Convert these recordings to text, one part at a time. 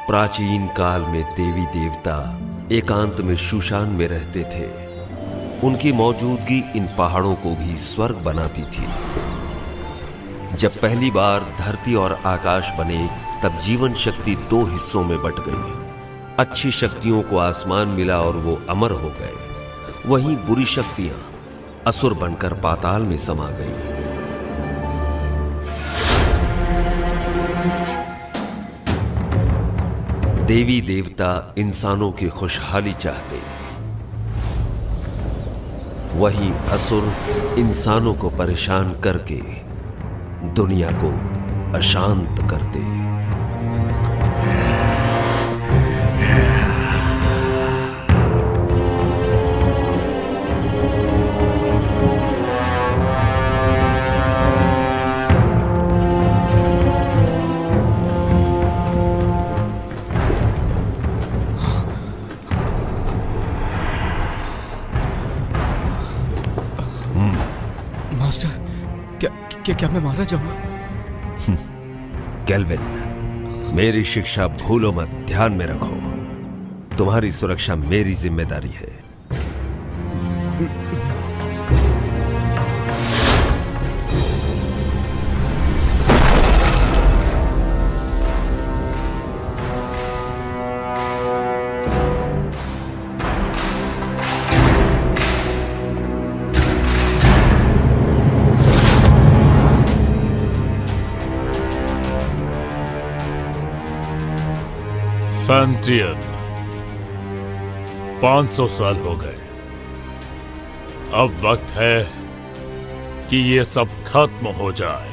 प्राचीन काल में देवी देवता एकांत में शूशान में रहते थे। उनकी मौजूदगी इन पहाड़ों को भी स्वर्ग बनाती थी। जब पहली बार धरती और आकाश बने, तब जीवन शक्ति दो हिस्सों में बट गई। अच्छी शक्तियों को आसमान मिला और वो अमर हो गए। वहीं बुरी शक्तियां असुर बनकर पाताल में समा गईं। देवी देवता इंसानों की खुशहाली चाहते, वहीं असुर इंसानों को परेशान करके दुनिया को अशांत करते। क्या मैं मारा जाऊंगा? केल्विन, मेरी शिक्षा भूलो मत, ध्यान में रखो। तुम्हारी सुरक्षा मेरी जिम्मेदारी है। फैंटियन, 500 साल हो गए। अब वक्त है कि ये सब खत्म हो जाए।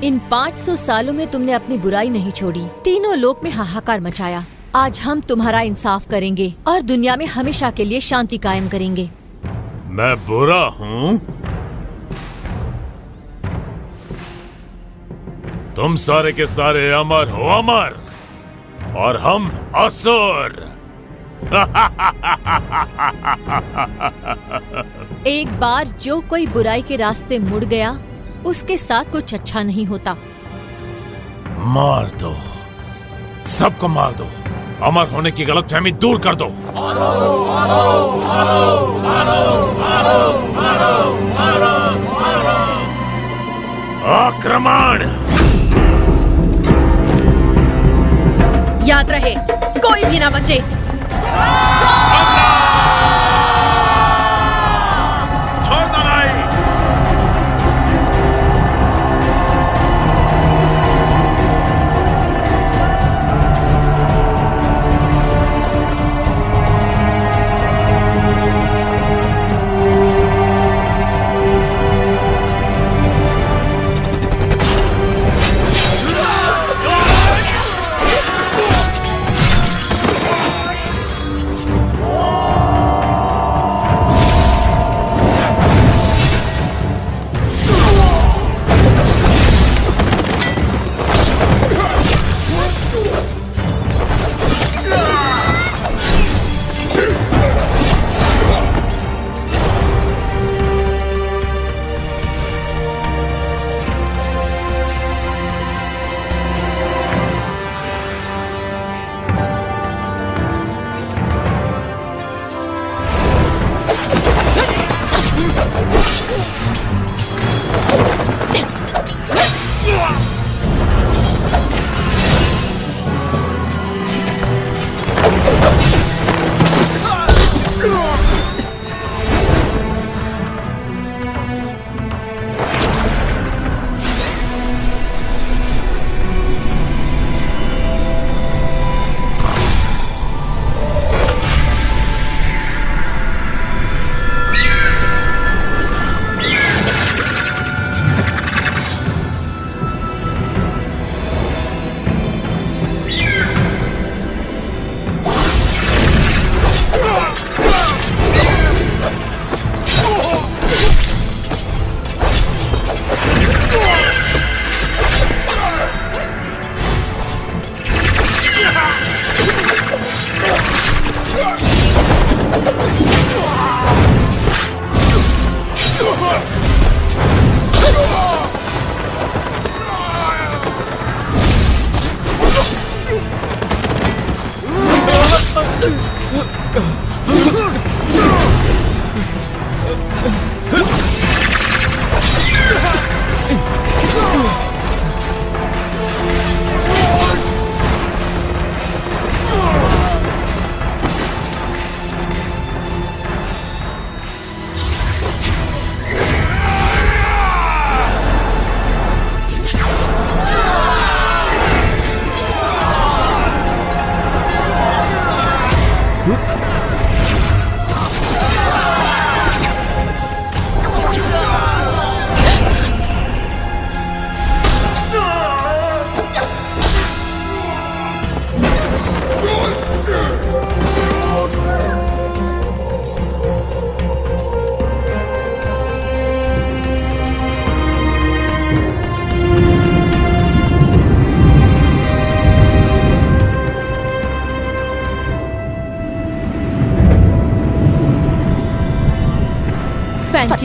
इन 500 सालों में तुमने अपनी बुराई नहीं छोड़ी, तीनों लोक में हाहाकार मचाया। आज हम तुम्हारा इंसाफ करेंगे और दुनिया में हमेशा के लिए शांति कायम करेंगे। मैं बुरा हूँ? तुम सारे के सारे अमर हो, अमर, और हम असुर। एक बार जो कोई बुराई के रास्ते मुड़ गया, उसके साथ कुछ अच्छा नहीं होता। मार दो, सबको मार दो। अमर होने की गलतफहमी दूर कर दो। आक्रमण! याद रहे, कोई भी ना बचे। छोड़ दो नहीं।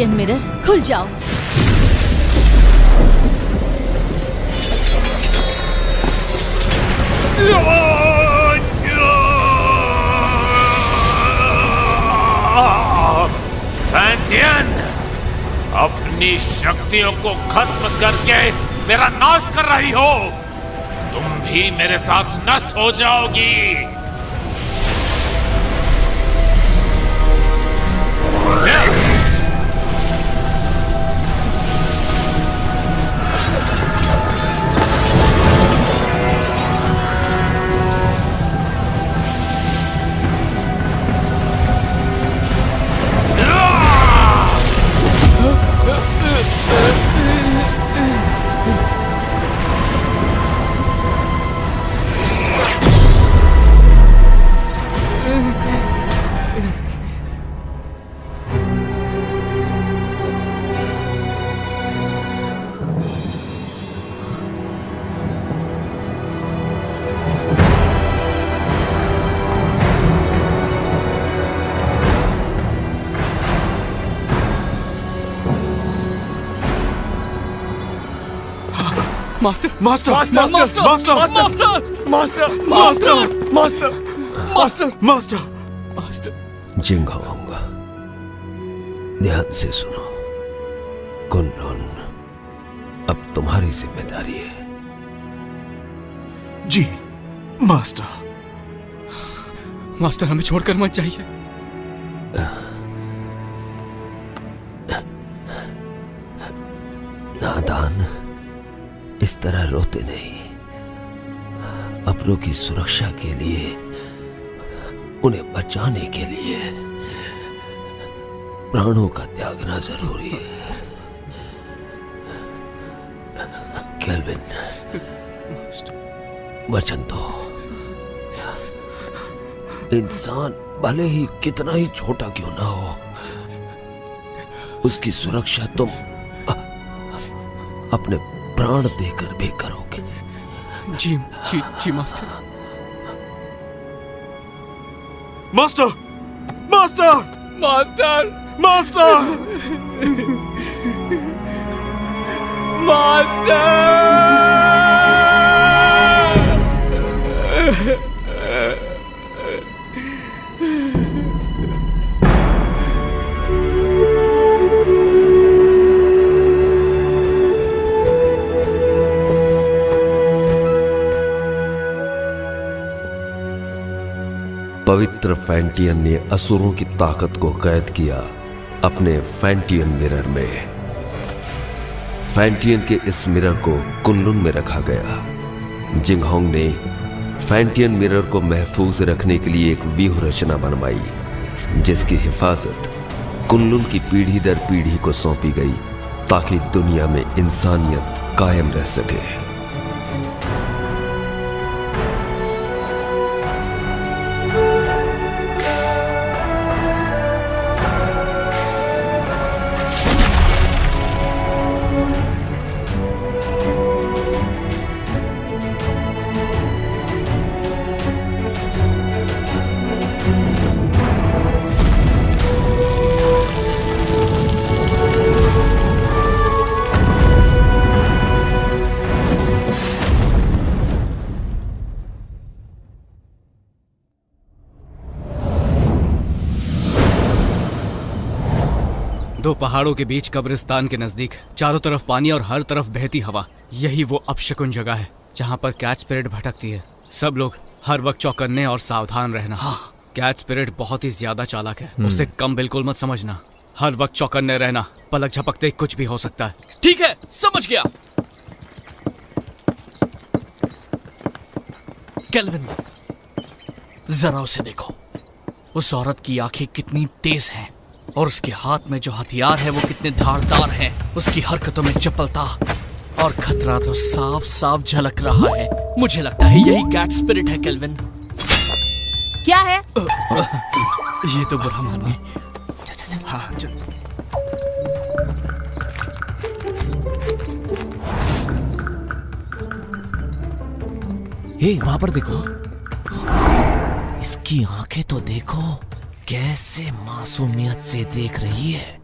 फैंटियन मिरर खुल जाओ। फैंटियन, अपनी शक्तियों को खत्म करके मेरा नाश कर रही हो। तुम भी मेरे साथ नष्ट हो जाओगी। Master master master master master master master master master master master. Jinghong, ध्यान से सुनो। कुनलुन अब तुम्हारी जिम्मेदारी है। जी मास्टर। मास्टर हमें छोड़कर मत जाइए। नादान, इस तरह रोते नहीं। अपनों की सुरक्षा के लिए, उन्हें बचाने के लिए प्राणों का त्यागना जरूरी है। केल्विन, वचन दो। इंसान भले ही कितना ही छोटा क्यों ना हो, उसकी सुरक्षा तुम अपने प्राण देकर भी करोगे। जी जी जी master. Master master master master master. पवित्र फैंटियन ने असुरों की ताकत को कैद किया अपने फैंटियन मिरर में। फैंटियन के इस मिरर को कुनलुन में रखा गया। जिंगहोंग ने फैंटियन मिरर को महफूज रखने के लिए एक व्यूह रचना बनवाई, जिसकी हिफाजत कुनलुन की पीढ़ी दर पीढ़ी को सौंपी गई, ताकि दुनिया में इंसानियत कायम रह सके। दो पहाड़ों के बीच कब्रिस्तान के नजदीक, चारों तरफ पानी और हर तरफ बहती हवा, यही वो अपशकुन जगह है जहाँ पर कैट स्पिरिट भटकती है। सब लोग हर वक्त चौकन्ने और सावधान रहना। कैट स्पिरिट बहुत ही ज्यादा चालाक है, उसे कम बिल्कुल मत समझना। हर वक्त चौकन्ने रहना, पलक झपकते कुछ भी हो सकता है। ठीक है, समझ गया। केल्विन, जरा उसे देखो। उस औरत की आंखें कितनी तेज हैं और उसके हाथ में जो हथियार है वो कितने धारदार हैं। उसकी हरकतों में चपलता और खतरा तो साफ साफ झलक रहा है। मुझे लगता है यही कैट स्पिरिट है। केल्विन, क्या है? ये तो बुरा मानिए। चल हाँ चल। हे, वहां पर देखो, इसकी आंखें तो देखो, कैसे मासूमियत से देख रही है।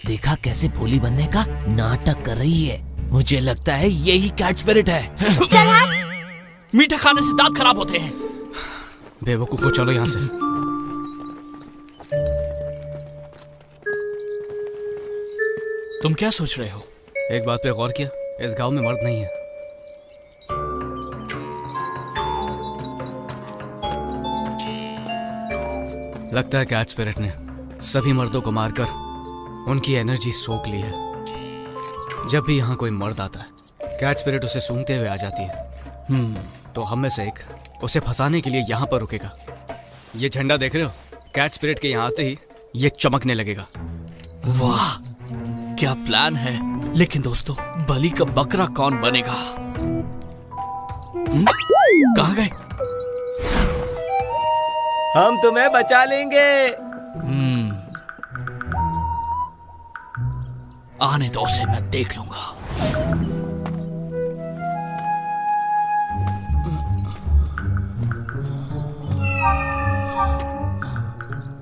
देखा कैसे भोली बनने का नाटक कर रही है। मुझे लगता है यही कैट स्पिरिट है। चल हट। मीठा खाने से दांत खराब होते हैं। बेवकूफो, चलो यहाँ से। तुम क्या सोच रहे हो? एक बात पे गौर किया, इस गांव में मर्द नहीं है। लगता है कैट स्पिरिट ने सभी मर्दों को मारकर उनकी एनर्जी सोख ली है। जब भी यहाँ कोई मर्द आता है, कैट स्पिरिट उसे सूंघते हुए आ जाती है। तो हम में से एक उसे फंसाने के लिए यहाँ पर रुकेगा। ये झंडा देख रहे हो? कैट स्पिरिट के यहाँ आते ही ये चमकने लगेगा। वाह, क्या प्लान है। लेकिन दोस्तों, बलि का बकरा कौन बनेगा? कहाँ गए? हम तुम्हें बचा लेंगे। आने दो उसे, मैं देख लूंगा।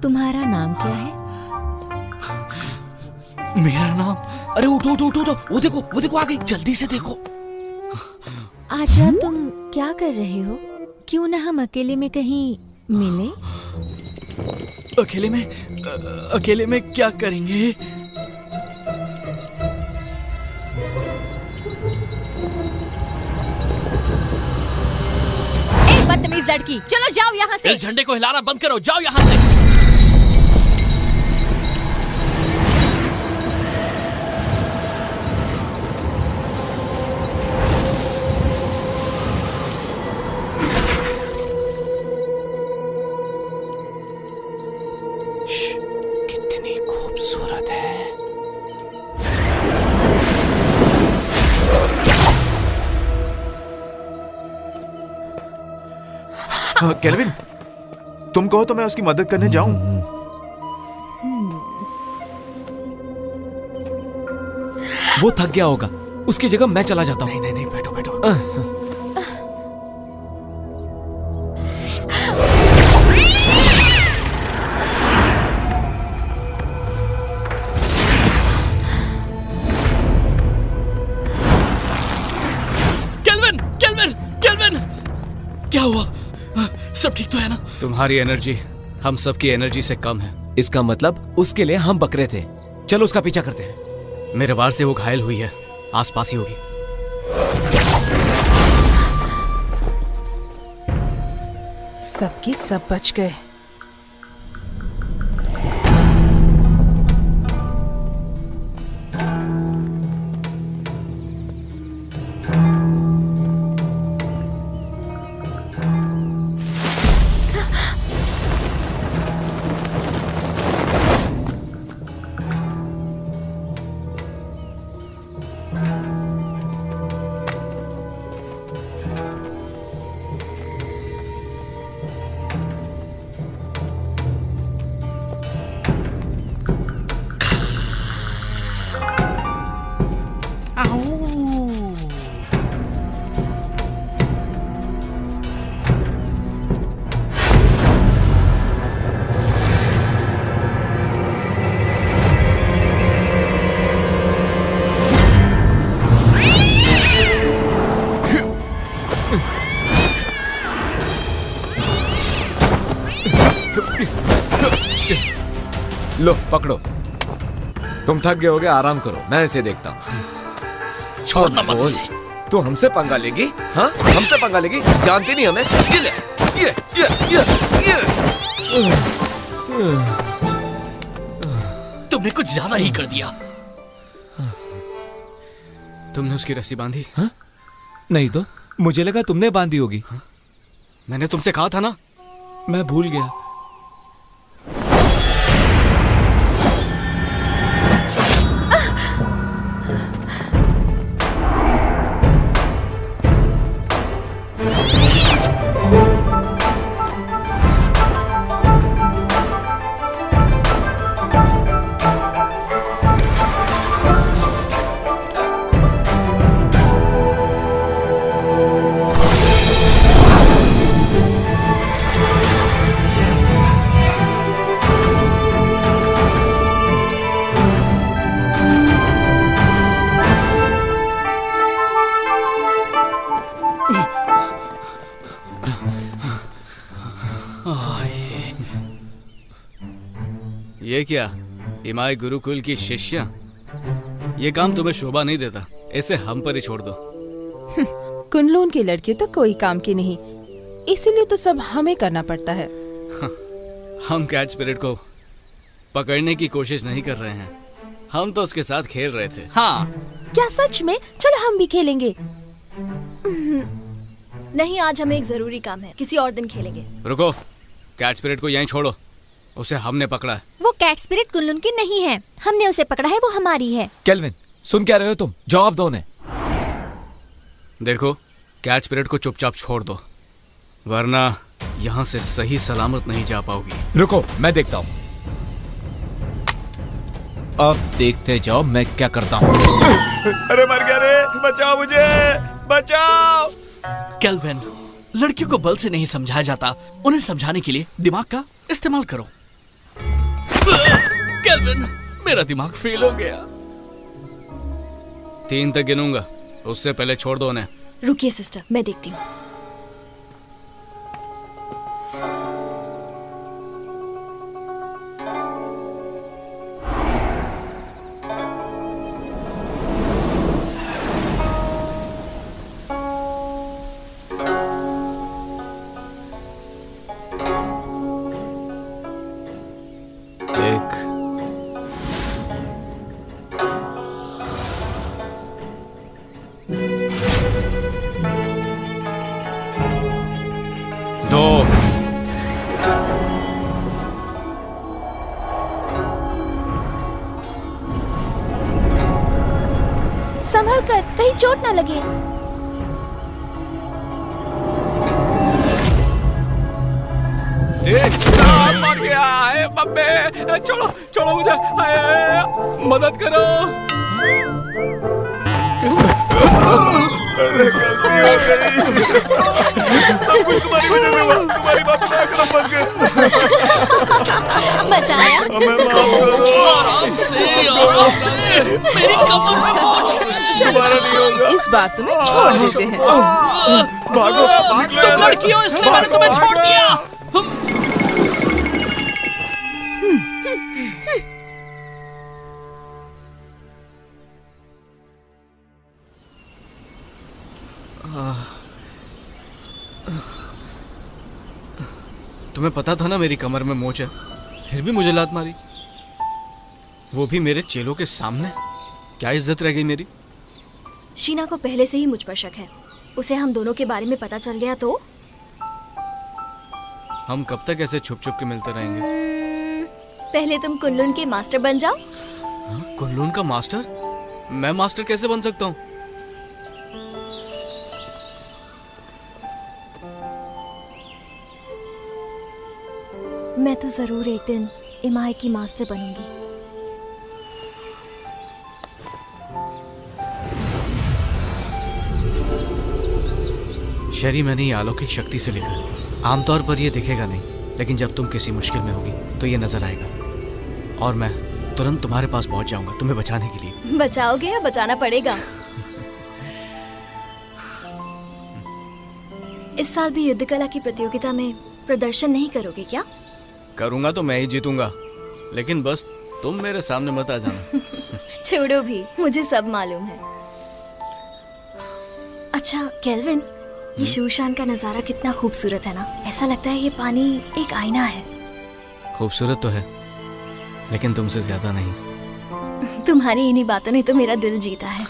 तुम्हारा नाम क्या है? मेरा नाम? अरे उठो उठो उठो, वो देखो आ गई, जल्दी से देखो। आज रात तुम क्या कर रहे हो? क्यों ना हम अकेले में कहीं मिले? अकेले में क्या करेंगे? बदतमीज लड़की, चलो जाओ यहाँ से। इस झंडे को हिलाना बंद करो, जाओ यहाँ से। कितनी खूबसूरत है। केल्विन, तुम कहो तो मैं उसकी मदद करने जाऊं। वो थक गया होगा, उसकी जगह मैं चला जाता हूँ। नहीं, बैठो। केल्विन, क्या हुआ? सब ठीक तो है ना? तुम्हारी एनर्जी हम सबकी एनर्जी से कम है। इसका मतलब उसके लिए हम बकरे थे। चलो उसका पीछा करते हैं। मेरे वार से वो घायल हुई है, आसपास ही होगी। सबके सब बच गए। लो पकड़ो, तुम थक गए होगे, आराम करो, मैं इसे देखता हूँ। छोड़ना मत इसे। तू हमसे पंगा लेगी? हाँ, हमसे पंगा लेगी? जानती नहीं हमें? ये ले, ये। तुमने कुछ ज्यादा ही कर दिया। तुमने उसकी रस्सी बांधी? हाँ? नहीं तो मुझे लगा तुमने बांधी होगी। हाँ? मैंने तुमसे कहा था ना। मैं भूल गया। ये क्या, इमाई गुरुकुल की शिष्या? ये काम तुम्हें शोभा नहीं देता, इसे हम पर ही छोड़ दो। कुनलून की लड़की तो कोई काम की नहीं, इसीलिए तो सब हमें करना पड़ता है। हम कैट स्पिरिट को पकड़ने की कोशिश नहीं कर रहे हैं, हम तो उसके साथ खेल रहे थे। हाँ। क्या सच में? चलो हम भी खेलेंगे। नहीं, आज हमें एक जरूरी काम है, किसी और दिन खेलेंगे। रुको, कैट स्पिरिट को यहीं छोड़ो, उसे हमने पकड़ा है। वो कैट स्पिरिट कुनलून की नहीं है, हमने उसे पकड़ा है, वो हमारी है। केल्विन, सुन क्या रहे हो तुम? जवाब दो उन्हें। देखो, कैट स्पिरिट को चुपचाप छोड़ दो, वरना यहाँ से सही सलामत नहीं जा पाओगी। रुको, मैं देखता हूँ। अब देखते जाओ मैं क्या करता हूँ। अरे मर गया रे, बचाओ मुझे, बचाओ। केल्विन, लड़कियों को बल से नहीं समझाया जाता, उन्हें समझाने के लिए दिमाग का इस्तेमाल करो। केल्विन, मेरा दिमाग फेल हो गया। 3 तक गिनूंगा, उससे पहले छोड़ दो उन्हें। रुकिए सिस्टर, मैं देखती हूँ। संभल कर, कहीं चोट ना लगे। मर गया है बब्बे, छोड़ो छोड़ो मुझे, मदद करो। अरे गलती हो गई, सब कुछ तुम्हारी वजह से हुआ, तुम्हारी बात ना करो, फंस गए। मजा आया? हमें माफ करो। आराम से, मेरी कमर में मोच है। दोबारा नहीं होगा। इस बार तुम्हें छोड़ देते हैं। भागो, भाग लो। तुम लड़की हो इसलिए मैंने तुम्हें छोड़ दिया। तुम्हें पता था ना मेरी कमर में मोच है, फिर भी मुझे लात मारी, वो भी मेरे चेलों के सामने। क्या इज्जत रह गई मेरी? शीना को पहले से ही मुझ पर शक है, उसे हम दोनों के बारे में पता चल गया तो? हम कब तक ऐसे छुप छुप के मिलते रहेंगे? पहले तुम कुनलून के मास्टर बन जाओ। कुनलून का मास्टर? मैं मास्टर कैसे बन सकता हूँ? मैं तो जरूर एक दिन इमाई की मास्टर बनूंगी। शरी, मैंने ये अलौकिक शक्ति से लिखा है। आमतौर पर ये दिखेगा नहीं, लेकिन जब तुम किसी मुश्किल में होगी तो ये नजर आएगा और मैं तुरंत तुम्हारे पास पहुंच जाऊंगा तुम्हें बचाने के लिए। बचाओगे या बचाना पड़ेगा? इस साल भी युद्ध कला की प्रतियोगिता में प्रदर्शन नहीं करोगे क्या? करूंगा तो मैं ही जीतूंगा, लेकिन बस तुम मेरे सामने मत आ जाना। छोड़ो भी, मुझे सब मालूम है। अच्छा केल्विन, ये शूशान का नजारा कितना खूबसूरत है ना। ऐसा लगता है ये पानी एक आईना है। खूबसूरत तो है, लेकिन तुमसे ज्यादा नहीं। तुम्हारी इन्हीं बातों ने तो मेरा दिल जीता है।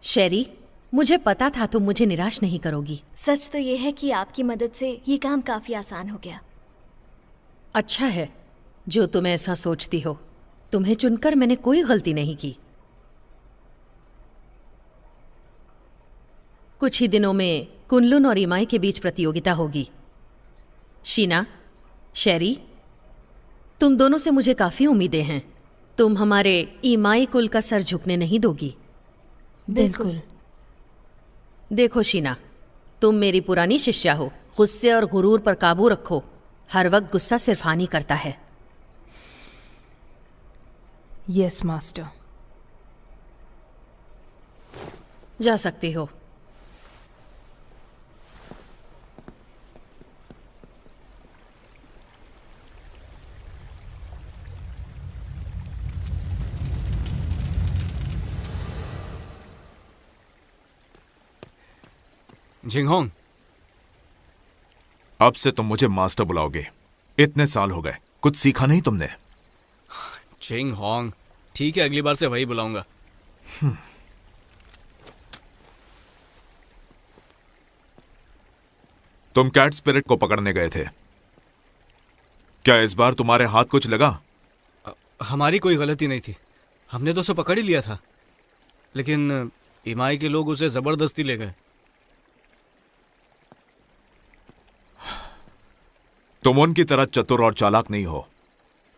शेरी, मुझे पता था तुम मुझे निराश नहीं करोगी। सच तो ये है कि आपकी मदद से ये काम काफी आसान हो गया। अच्छा है जो तुम ऐसा सोचती हो। तुम्हें चुनकर मैंने कोई गलती नहीं की। कुछ ही दिनों में कुनलुन और इमाई के बीच प्रतियोगिता होगी। शीना, शेरी, तुम दोनों से मुझे काफी उम्मीदें हैं। तुम हमारे इमाई कुल का सर झुकने नहीं दोगी। बिल्कुल। देखो शीना, तुम मेरी पुरानी शिष्या हो। गुस्से और गुरूर पर काबू रखो। हर वक्त गुस्सा सिर्फ हानि करता है। Yes master. जा सकती हो। जिंगहोंग, अब से तुम मुझे मास्टर बुलाओगे। इतने साल हो गए, कुछ सीखा नहीं तुमने? जिंगहोंग, ठीक है, अगली बार से वही बुलाऊंगा। तुम कैट स्पिरिट को पकड़ने गए थे, क्या इस बार तुम्हारे हाथ कुछ लगा? हमारी कोई गलती नहीं थी, हमने तो उसे पकड़ ही लिया था, लेकिन इमाई के लोग उसे जबरदस्ती ले गए। तुम उनकी तरह चतुर और चालाक नहीं हो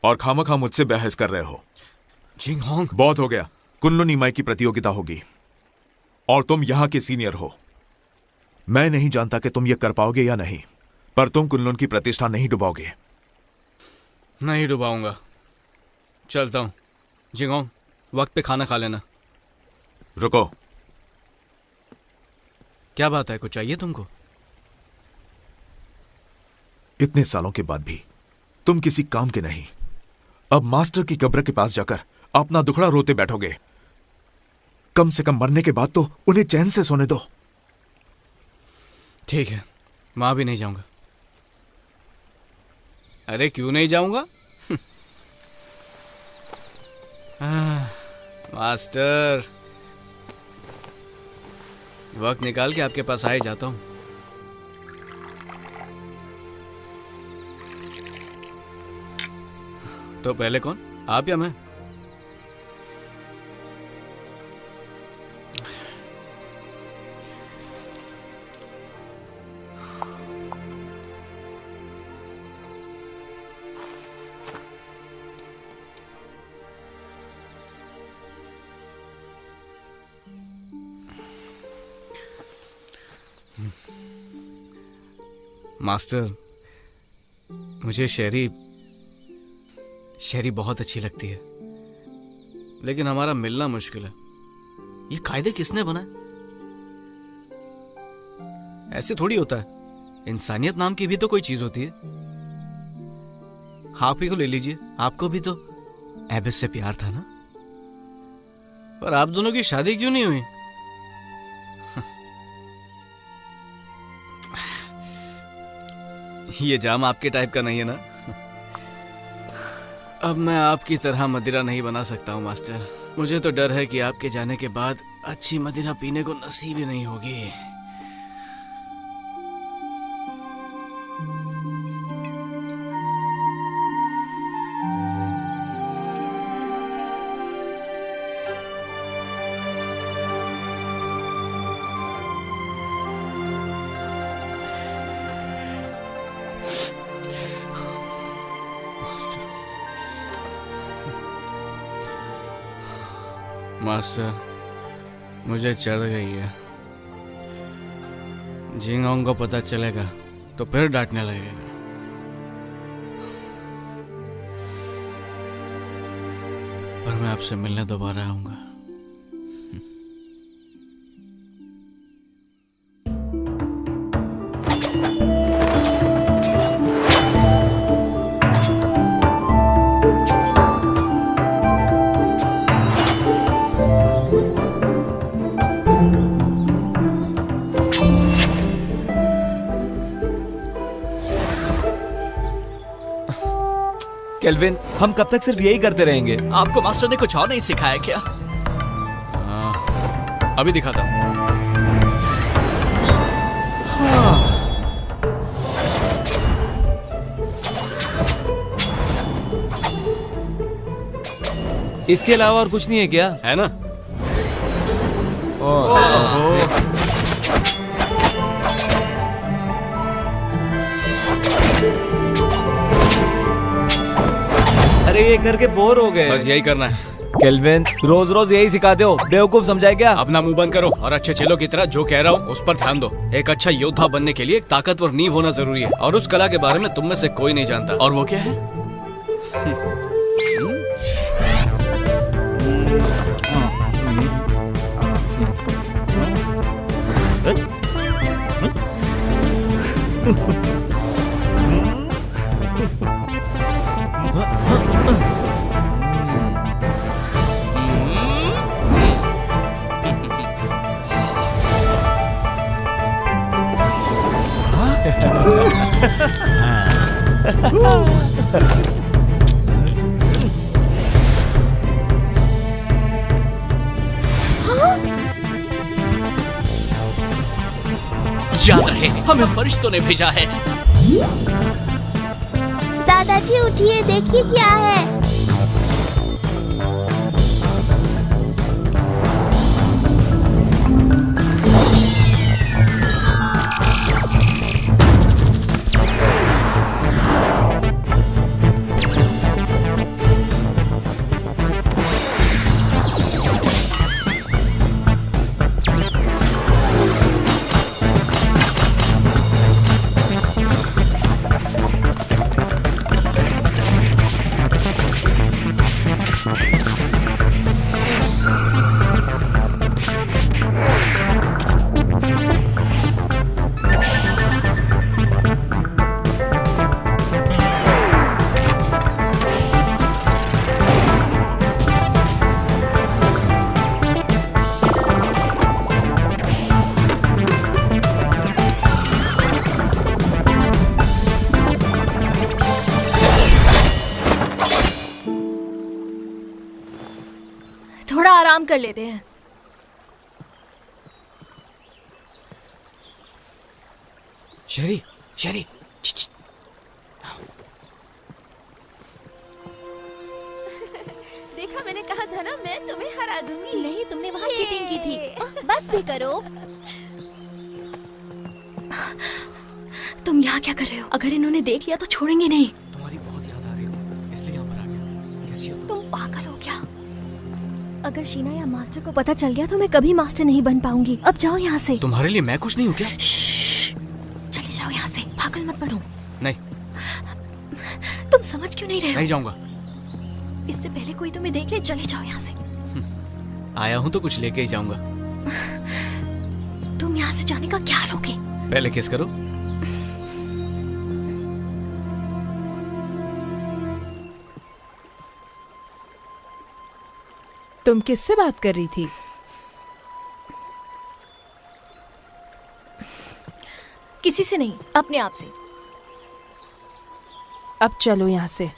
और खामखा मुझसे बहस कर रहे हो। जिंगहोंग, बहुत हो गया। कुनलुन इमाई की प्रतियोगिता होगी और तुम यहां के सीनियर हो। मैं नहीं जानता कि तुम ये कर पाओगे या नहीं, पर तुम कुनलुन की प्रतिष्ठा नहीं डुबाओगे। नहीं डुबाऊंगा। चलता हूं। जिंगहोंग, वक्त पे खाना खा लेना। रुको। क्या बात है, कुछ चाहिए तुमको? इतने सालों के बाद भी तुम किसी काम के नहीं। अब मास्टर की कब्र के पास जाकर अपना दुखड़ा रोते बैठोगे। कम से कम मरने के बाद तो उन्हें चैन से सोने दो। ठीक है, वहां भी नहीं जाऊंगा। अरे क्यों नहीं जाऊंगा? मास्टर, वक्त निकाल के आपके पास आ ही जाता हूं। तो पहले कौन, आप या मैं? मास्टर, मुझे शेरी बहुत अच्छी लगती है, लेकिन हमारा मिलना मुश्किल है। ये कायदे किसने बनाए? ऐसे थोड़ी होता है। इंसानियत नाम की भी तो कोई चीज होती है। आप ही को ले लीजिए, आपको भी तो एबिस से प्यार था ना? पर आप दोनों की शादी क्यों नहीं हुई? ये जाम आपके टाइप का नहीं है ना? अब मैं आपकी तरह मदिरा नहीं बना सकता हूँ मास्टर। मुझे तो डर है कि आपके जाने के बाद अच्छी मदिरा पीने को नसीब ही नहीं होगी। मास्टर, मुझे चढ़ गई है। जिंगहोंग को पता चलेगा तो फिर डांटने लगेगा। पर मैं आपसे मिलने दोबारा आऊंगा। केल्विन, हम कब तक सिर्फ यही करते रहेंगे? आपको मास्टर ने कुछ और नहीं सिखाया क्या? अभी दिखाता हूँ। इसके अलावा और कुछ नहीं है क्या? है ना? अरे ये करके बोर हो गए। बस यही करना है। केल्विन, रोज रोज यही सिखाते हो, बेवकूफ समझाए क्या? अपना मुंह बंद करो और अच्छे चेलों की तरह जो कह रहा हूँ उस पर ध्यान दो। एक अच्छा योद्धा बनने के लिए एक ताकतवर नींव होना जरूरी है, और उस कला के बारे में तुम में से कोई नहीं जानता। और वो क्या है? याद रहे, हमें फरिश्तों ने भेजा है। दादाजी उठिए, देखिए क्या है। थोड़ा आराम कर लेते हैं। शेरी, शेरी, देखा, मैंने कहा था ना, मैं तुम्हें हरा दूंगी। नहीं, तुमने वहाँ चीटिंग की थी। बस भी करो। तुम यहाँ क्या कर रहे हो? अगर इन्होंने देख लिया तो छोड़ेंगे नहीं। तुम्हारी बहुत याद आ रही थी, इसलिए यहाँ पर आ गया। कैसी हो तुम पागल हो क्या? अगर शीना या मास्टर को पता चल गया तो मैं कभी मास्टर नहीं बन पाऊंगी। अब जाओ यहाँ से। तुम्हारे लिए मैं कुछ नहीं हूँ क्या? चले जाओ यहाँ से, पागल मत बनो। नहीं। तुम समझ क्यों नहीं रहे हो? नहीं जाऊंगा। इससे पहले कोई तुम्हें देख ले, चले जाओ यहाँ से। आया हूँ तो कुछ लेके ही जाऊंगा। तुम यहाँ से जाने का क्या लोगे? पहले किस करो। तुम किससे बात कर रही थी? किसी से नहीं, अपने आप से। अब चलो यहाँ से।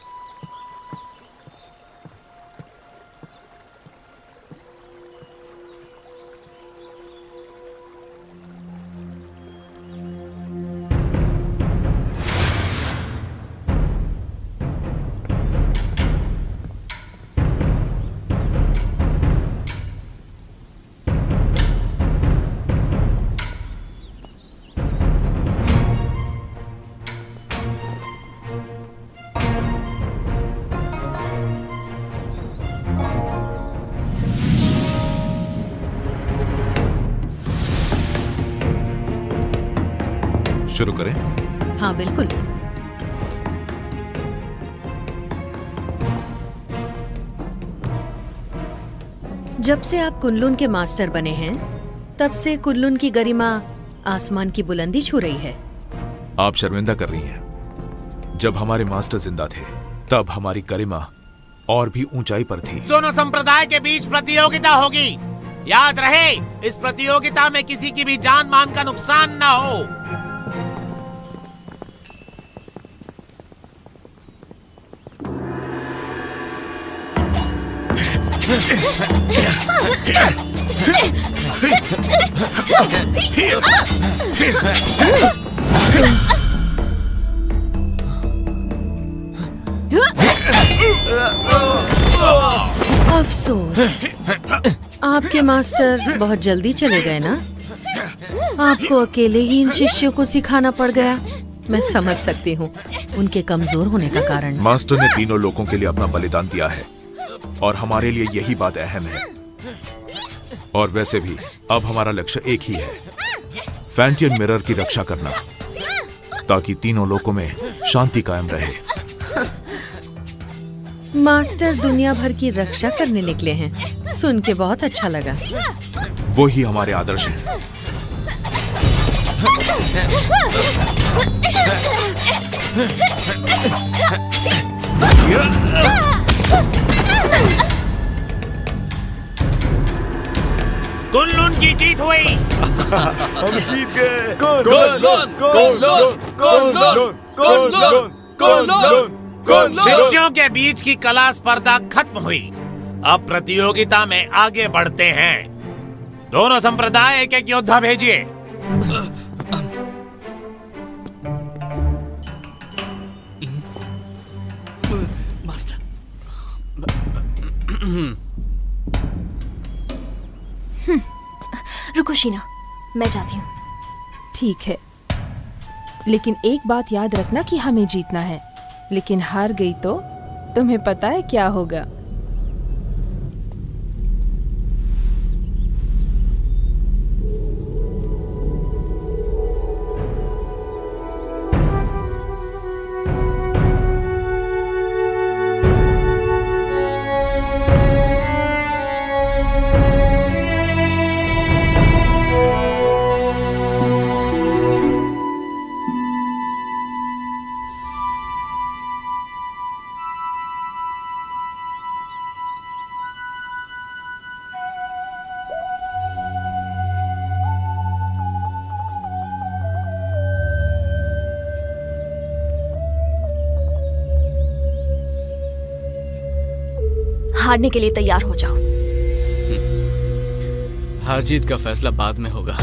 शुरू करें? हाँ बिल्कुल। जब से आप कुनलुन के मास्टर बने हैं, तब से कुनलुन की गरिमा आसमान की बुलंदी छू रही है। आप शर्मिंदा कर रही हैं। जब हमारे मास्टर जिंदा थे, तब हमारी गरिमा और भी ऊंचाई पर थी। दोनों संप्रदाय के बीच प्रतियोगिता होगी। याद रहे, इस प्रतियोगिता में किसी की भी जान मान का नुकसान न हो। अफसोस, आपके मास्टर बहुत जल्दी चले गए ना। आपको अकेले ही इन शिष्यों को सिखाना पड़ गया। मैं समझ सकती हूँ उनके कमजोर होने का कारण। मास्टर ने तीनों लोगों के लिए अपना बलिदान दिया है और हमारे लिए यही बात अहम है। और वैसे भी अब हमारा लक्ष्य एक ही है, फैंटियन मिरर की रक्षा करना, ताकि तीनों लोकों में शांति कायम रहे। मास्टर दुनिया भर की रक्षा करने निकले हैं। सुन के बहुत अच्छा लगा। वो ही हमारे आदर्श हैं। कुनलुन की जीत हुई। हम जीत गए। शिष्यों के बीच की कला स्पर्धा खत्म हुई। अब प्रतियोगिता में आगे बढ़ते हैं। दोनों संप्रदाय एक एक योद्धा भेजिए। मास्टर। रुको शीना, मैं जाती हूँ। ठीक है, लेकिन एक बात याद रखना कि हमें जीतना है। लेकिन हार गई तो तुम्हें पता है क्या होगा? हारने के लिए तैयार हो जाओ। हार जीत का फैसला बाद में होगा।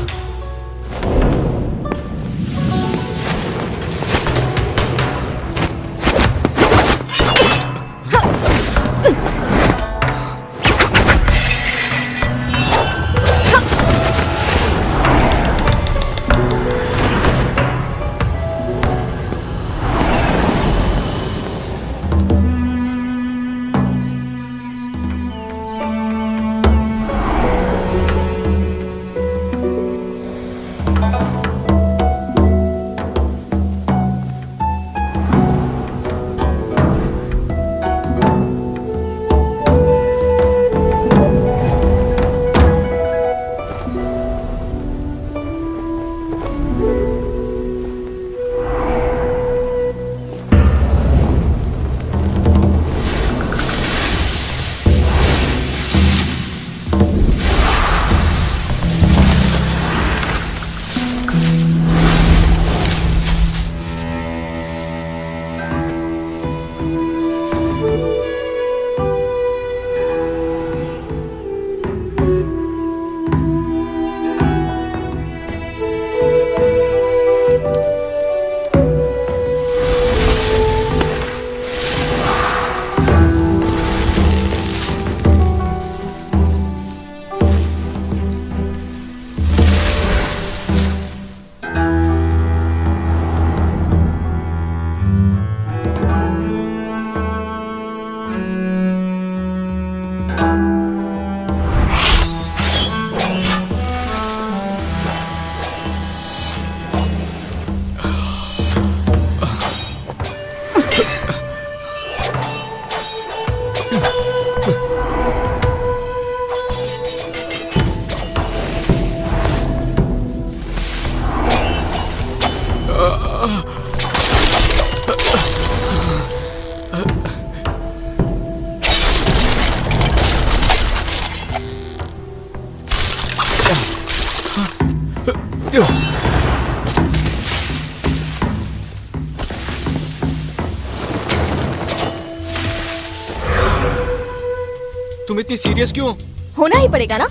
तुम इतनी सीरियस क्यों? होना ही पड़ेगा ना।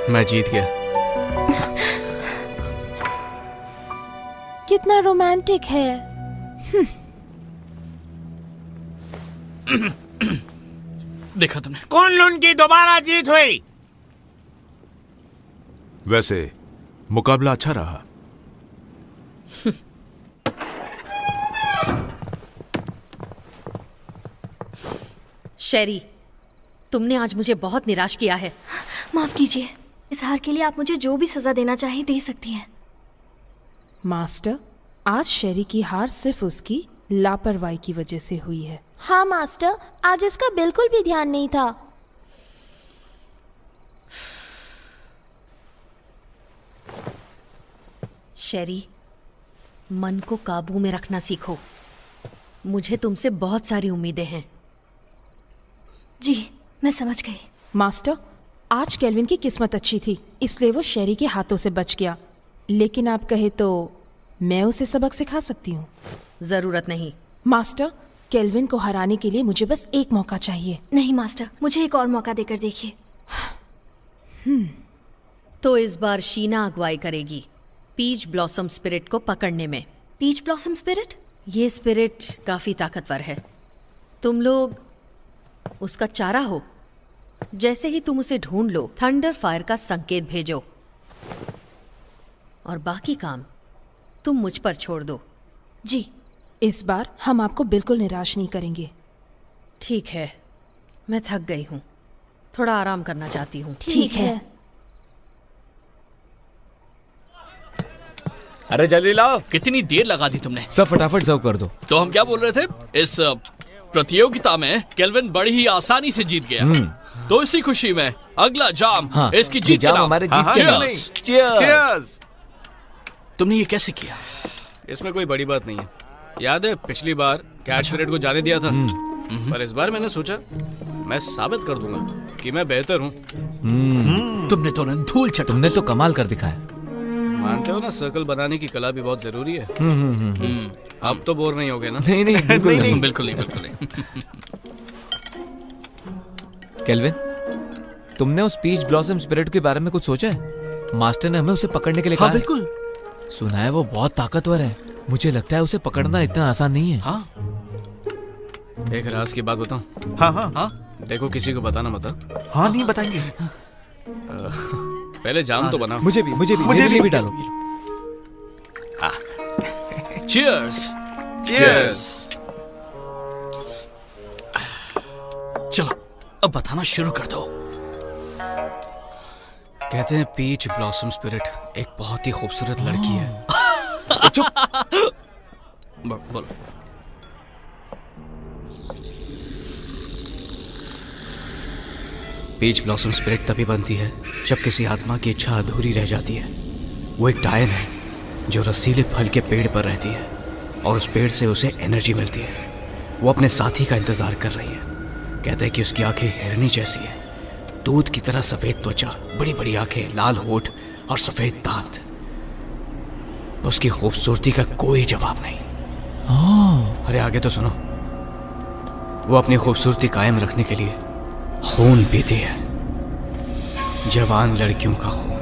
मैं जीत गया। कितना रोमांटिक है। देखा तुमने? कुन-लुन की दोबारा जीत हुई। वैसे मुकाबला अच्छा रहा। शेरी, तुमने आज मुझे बहुत निराश किया है। माफ कीजिए, इस हार के लिए आप मुझे जो भी सजा देना चाहे दे सकती हैं। मास्टर, आज शेरी की हार सिर्फ उसकी लापरवाही की वजह से हुई है। हाँ मास्टर, आज इसका बिल्कुल भी ध्यान नहीं था। शेरी, मन को काबू में रखना सीखो। मुझे तुमसे बहुत सारी उम्मीदें हैं। जी, मैं समझ गई। मास्टर, आज केल्विन की किस्मत अच्छी थी, इसलिए वो शेरी के हाथों से बच गया। लेकिन आप कहे तो मैं उसे सबक सिखा सकती हूँ। जरूरत नहीं। मास्टर, केल्विन को हराने के लिए मुझे बस एक मौका चाहिए। नहीं मास्टर, मुझे एक और मौका देकर देखिए। तो इस बार शीना अगुवाई करेगी पीच ब्लॉसम स्पिरिट को पकड़ने में। Peach blossom spirit? ये स्पिरिट काफी ताकतवर है। तुम लोग उसका चारा हो। जैसे ही तुम उसे ढूंढ लो, थंडर फायर का संकेत भेजो और बाकी काम तुम मुझ पर छोड़ दो। जी। इस बार हम आपको बिल्कुल निराश नहीं करेंगे। ठीक है, मैं थक गई हूँ, थोड़ा आराम करना चाहती हूँ। ठीक है। अरे जल्दी लाओ। कितनी देर लगा दी तुमने? सब फटाफट सर्व कर दो। तो हम क्या बोल रहे थे? इस प्रतियोगिता में केल्विन बड़ी ही आसानी से जीत गया। तो इसी खुशी में अगला जाम इसकी जीत जाम हमारे जीत के नाम। चीयर्स। तुमने ये कैसे किया? इसमें कोई बड़ी बात नहीं है। याद है पिछली बार कैच पीरियड को जाने दिया था, पर इस बार मैंने सोचा मैं साबित कर दूंगा कि मैं बेहतर हूँ। तुमने तो धूल चटा। तुमने तो कमाल कर दिखाया। मानते हो ना, सर्कल बनाने की कला भी बहुत जरूरी है। अब तो बोर नहीं होगे ना? नहीं नहीं, बिल्कुल नहीं, बिल्कुल नहीं, बिल्कुल नहीं। केल्विन, तुमने उस पीच ब्लॉसम स्पिरिट के बारे में कुछ सोचा है? मास्टर ने हमें उसे पकड़ने के लिए कहा। बिल्कुल। सुना है वो बहुत ताकतवर है। मुझे लगता है उसे पकड़ना इतना आसान नहीं है। हाँ। एक राज की बात बताऊं? हाँ हाँ हाँ। देखो किसी को बताना मत। हाँ नहीं बताएंगे। पहले जाम तो बनाओ। मुझे भी डालो। चीयर्स। चीयर्स। चलो अब बताना शुरू कर दो। कहते हैं पीच ब्लॉसम स्पिरिट एक बहुत ही खूबसूरत लड़की है। चुप। बोलो। पीच ब्लॉसम स्पिरिट तभी बनती है जब किसी आत्मा की इच्छा अधूरी रह जाती है। वो एक डायन है जो रसीले फल के पेड़ पर रहती है और उस पेड़ से उसे एनर्जी मिलती है। वो अपने साथी का इंतजार कर रही है। कहते हैं कि उसकी आंखें हिरनी जैसी है, दूध की तरह सफेद त्वचा, बड़ी बड़ी आंखें, लाल होठ और सफेद दांत। उसकी खूबसूरती का कोई जवाब नहीं। अरे आगे तो सुनो। वो अपनी खूबसूरती कायम रखने के लिए खून पीती है, जवान लड़कियों का खून।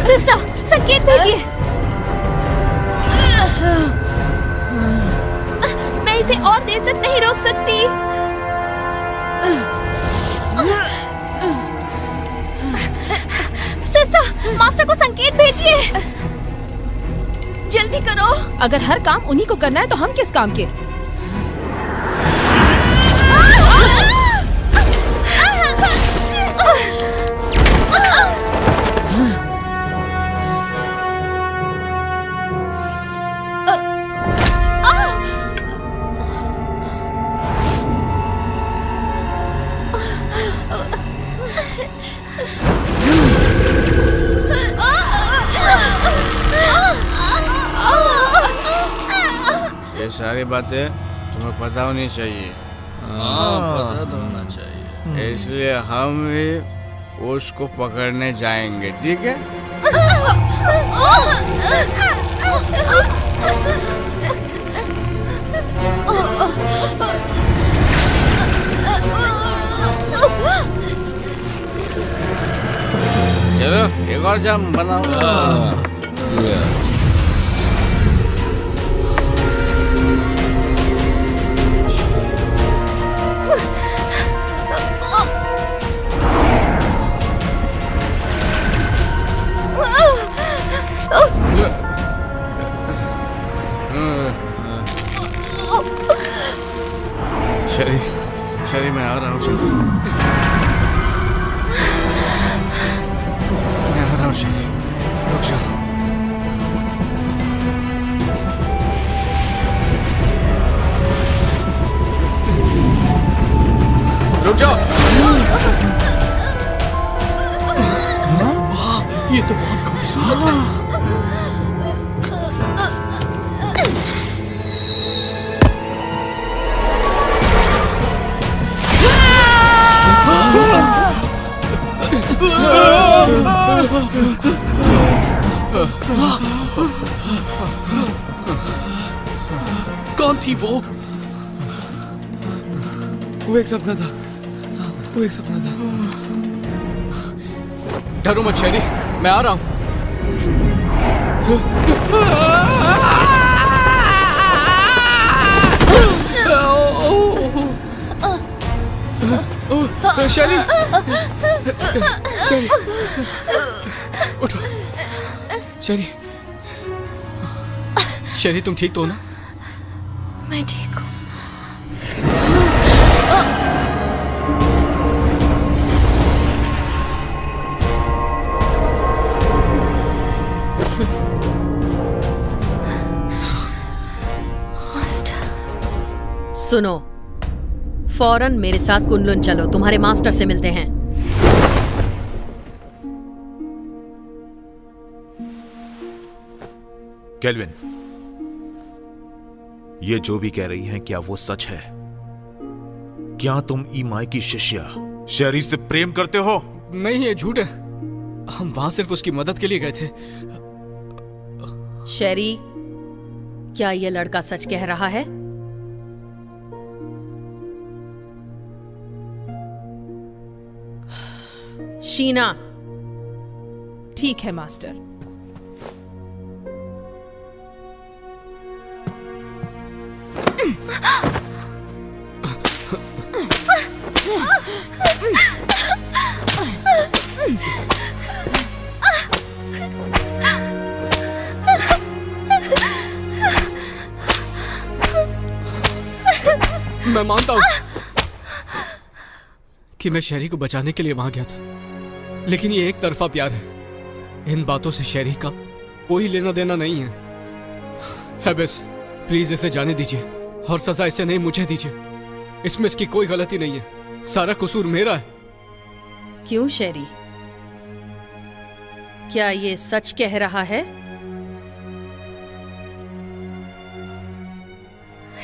सिस्टर, संकेत भेजिए। मैं इसे और देर तक नहीं रोक सकती। सिस्टर, मास्टर को संकेत भेजिए। जल्दी करो। अगर हर काम उन्हीं को करना है तो हम किस काम के? ये सारी बातें तुम्हें पता होनी चाहिए। हाँ, पता तो होना चाहिए। इसलिए हम भी उसको पकड़ने जाएंगे, ठीक है? चलो एक और जाम बनाओ। शरी मैं आ रहा हूँ। शरी मैं आ रहा हूँ। शरी रुक जाओ। रुक जाओ। वाह, ये तो बहुत खूबसूरत है। कौन थी वो? वो एक सपना था। वो एक सपना था। डरो मत शेरी, मैं आ रहा हूँ। शेरी, शेरी, उठो। शेरी, शेरी तुम ठीक तो हो ना? मैं ठीक हूँ। सुनो, फौरन मेरे साथ कुनलुन चलो, तुम्हारे मास्टर से मिलते हैं। केल्विन, ये जो भी कह रही हैं, क्या वो सच है? क्या तुम ईमाई की शिष्या शेरी से प्रेम करते हो? नहीं, ये झूठ है। हम वहां सिर्फ उसकी मदद के लिए गए थे। शेरी, क्या ये लड़का सच कह रहा है? शीना। ठीक है मास्टर। मैं मानता हूं कि मैं शेरी को बचाने के लिए वहां गया था, लेकिन ये एक तरफा प्यार है। इन बातों से शेरी का कोई लेना देना नहीं है। बस प्लीज इसे जाने दीजिए और सजा इसे नहीं, मुझे दीजिए। इसमें इसकी कोई गलती नहीं है, सारा कसूर मेरा है। क्यों शेरी, क्या ये सच कह रहा है?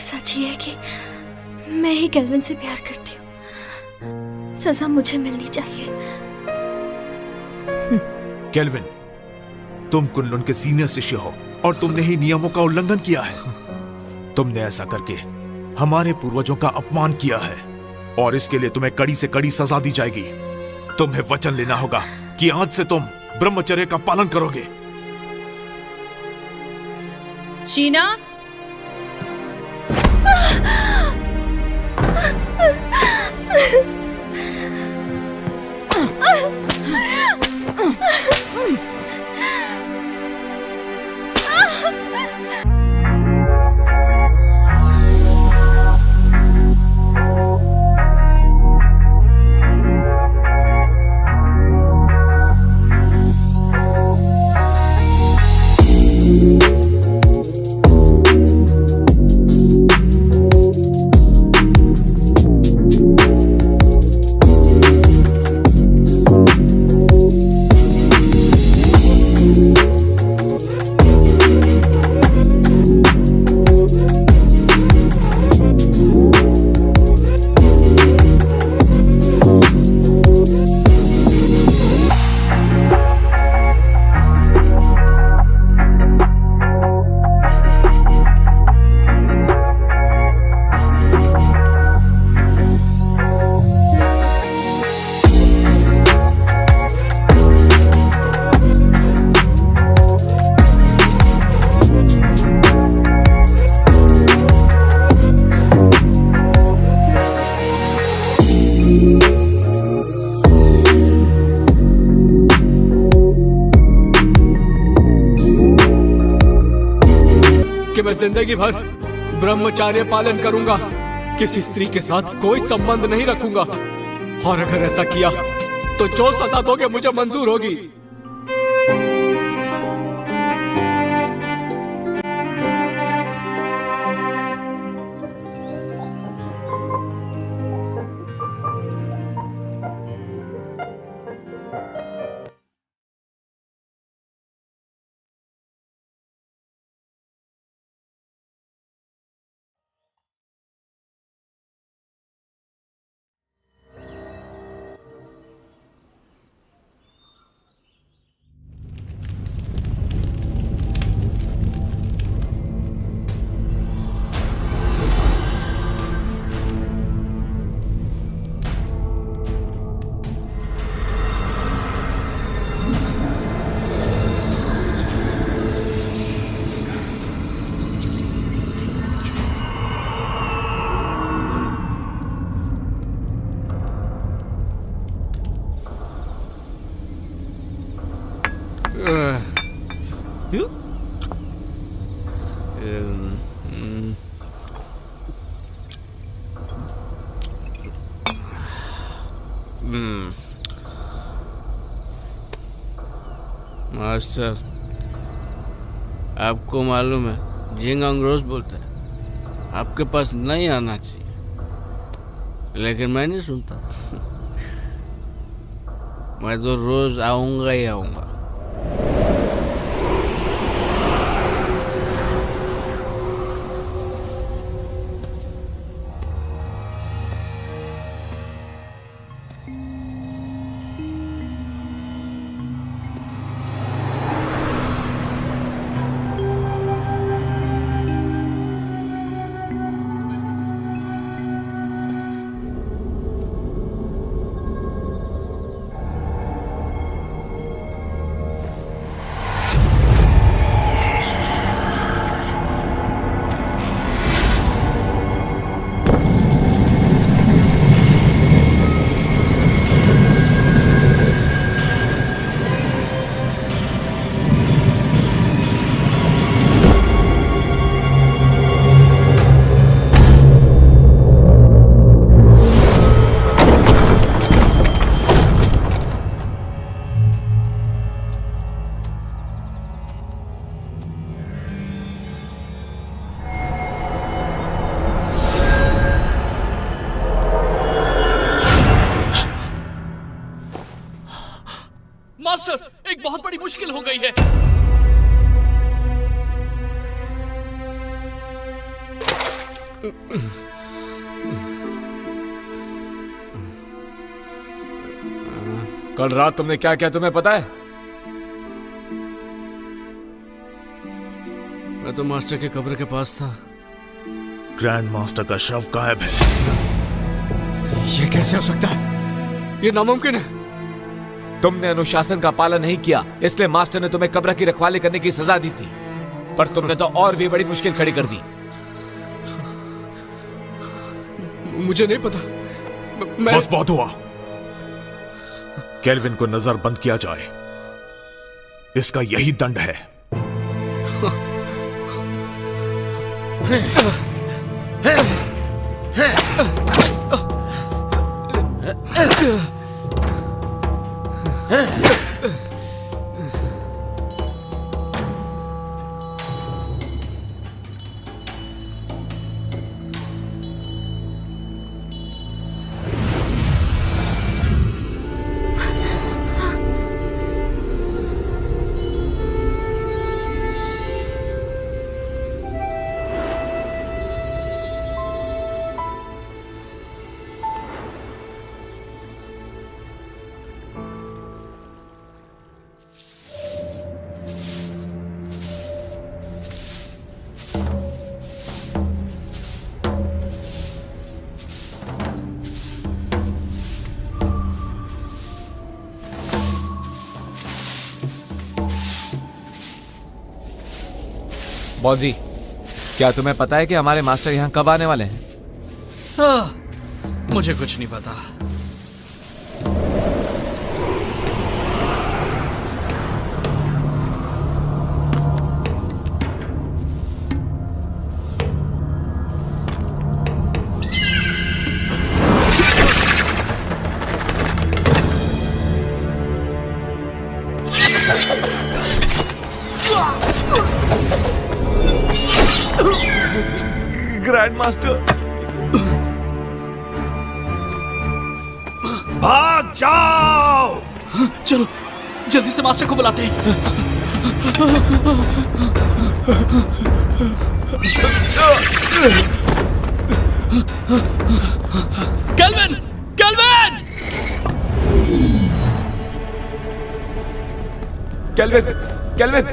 सच ही है कि मैं ही केल्विन से प्यार करती हूँ। सजा मुझे मिलनी चाहिए। केल्विन, तुम कुनलुन के सीनियर शिष्य हो और तुमने ही नियमों का उल्लंघन किया है। तुमने ऐसा करके हमारे पूर्वजों का अपमान किया है और इसके लिए तुम्हें कड़ी से कड़ी सजा दी जाएगी। तुम्हें वचन लेना होगा कि आज से तुम ब्रह्मचर्य का पालन करोगे। शीना, कि मैं जिंदगी भर ब्रह्मचार्य पालन करूंगा, किसी स्त्री के साथ कोई संबंध नहीं रखूंगा, और अगर ऐसा किया तो जो सजा दोगे मुझे मंजूर होगी। मास्टर, आपको मालूम है झिंगांग रोज बोलता है आपके पास नहीं आना चाहिए, लेकिन मैं नहीं सुनता। मैं तो रोज आऊंगा ही आऊंगा। मास्टर, एक बहुत बड़ी मुश्किल हो गई है। कल रात तुमने क्या किया तुम्हें पता है? मैं तो मास्टर के कब्र के पास था। ग्रैंड मास्टर का शव गायब है। ये कैसे हो सकता है? ये नामुमकिन है। तुमने अनुशासन का पालन नहीं किया, इसलिए मास्टर ने तुम्हें कब्र की रखवाली करने की सजा दी थी, पर तुमने तो और भी बड़ी मुश्किल खड़ी कर दी। मुझे नहीं पता। बस बहुत हुआ। केल्विन को नजरबंद किया जाए, इसका यही दंड है। बॉजी, क्या तुम्हें पता है कि हमारे मास्टर यहाँ कब आने वाले हैं? मुझे कुछ नहीं पता। ग्रैंड मास्टर, भाग जाओ! चलो जल्दी से मास्टर को बुलाते हैं। केल्विन! केल्विन! केल्विन! केल्विन!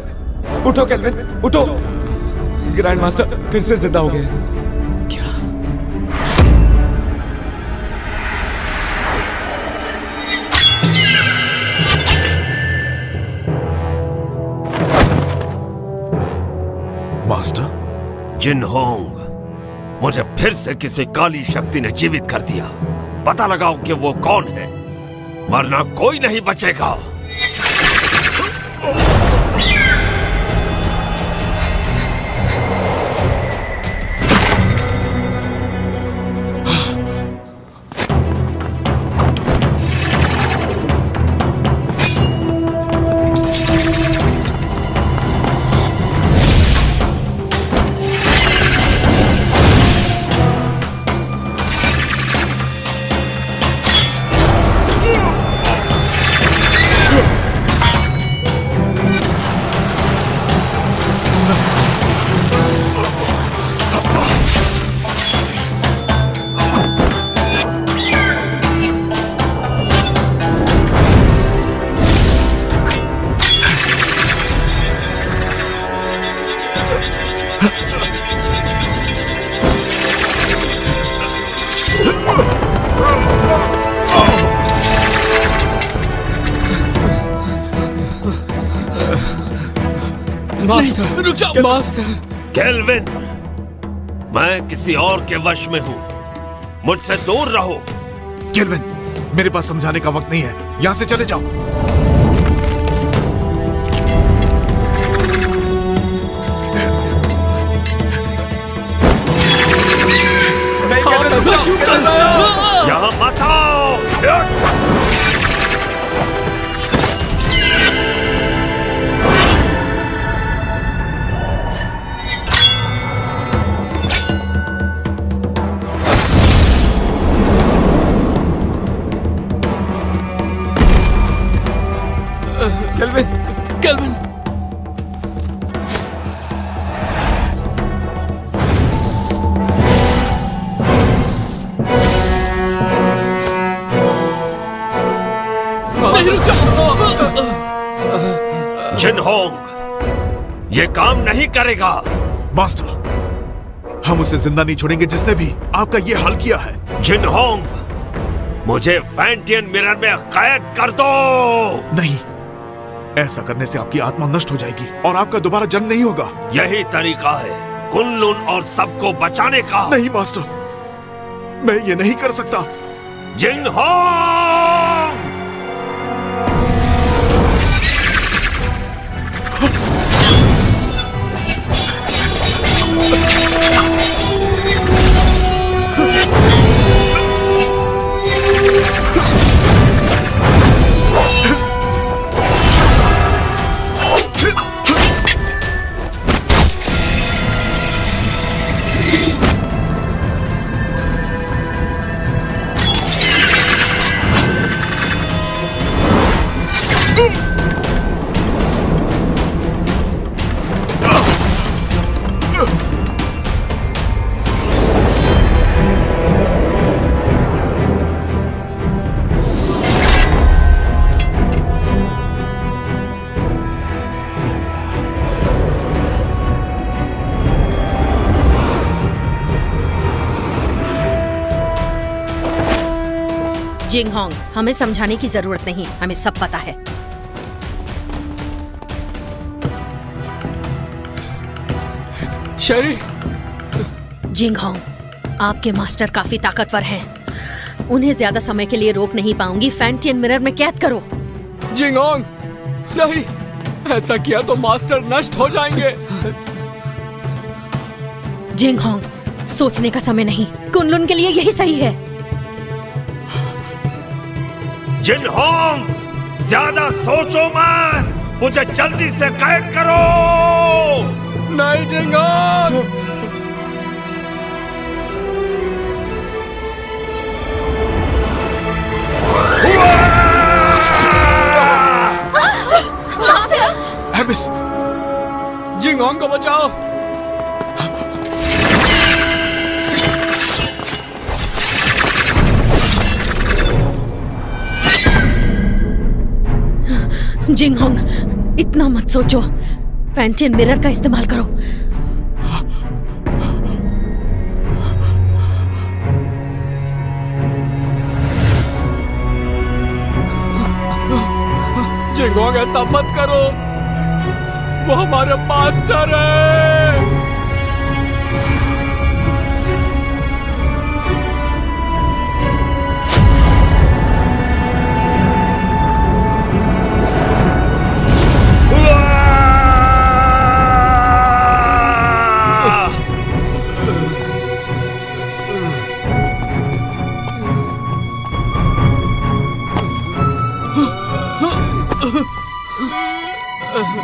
उठो केल्विन, उठो! ग्रैंड मास्टर फिर से जिंदा हो गए। मास्टर? जिनहोंग, मुझे फिर से किसी काली शक्ति ने जीवित कर दिया। पता लगाओ कि वो कौन है, वरना कोई नहीं बचेगा। मास्टर, रुक जाओ मास्टर। केल्विन, मैं किसी और के वश में हूं, मुझसे दूर रहो। केल्विन, मेरे पास समझाने का वक्त नहीं है, यहां से चले जाओ। यहां मत आओ। केल्विन! केल्विन! जिनहोंग, ये काम नहीं करेगा। मास्टर, हम उसे जिंदा नहीं छोड़ेंगे जिसने भी आपका ये हाल किया है। जिनहोंग, मुझे फैंटियन मिरर में कैद कर दो। नहीं, ऐसा करने से आपकी आत्मा नष्ट हो जाएगी और आपका दोबारा जन्म नहीं होगा। यही तरीका है कुनलुन और सबको बचाने का। नहीं मास्टर, मैं ये नहीं कर सकता। जिनहोंग! जिंगहोंग, हमें समझाने की जरूरत नहीं, हमें सब पता है। शेरी! जिंगहोंग, आपके मास्टर काफी ताकतवर हैं। उन्हें ज्यादा समय के लिए रोक नहीं पाऊंगी। फैंटियन मिरर में कैद करो। जिंगहोंग, नहीं, ऐसा किया तो मास्टर नष्ट हो जाएंगे। जिंगहोंग, सोचने का समय नहीं, कुनलुन के लिए यही सही है। जिनहोंग, ज्यादा सोचो मत, मुझे जल्दी से कैद करो। नहीं जिंगहोंग! एबिस! जिंगहोंग को बचाओ। जिंगहोंग, इतना मत सोचो, फैंटियन मिरर का इस्तेमाल करो। जिंगहोंग, ऐसा मत करो, वो हमारे मास्टर है।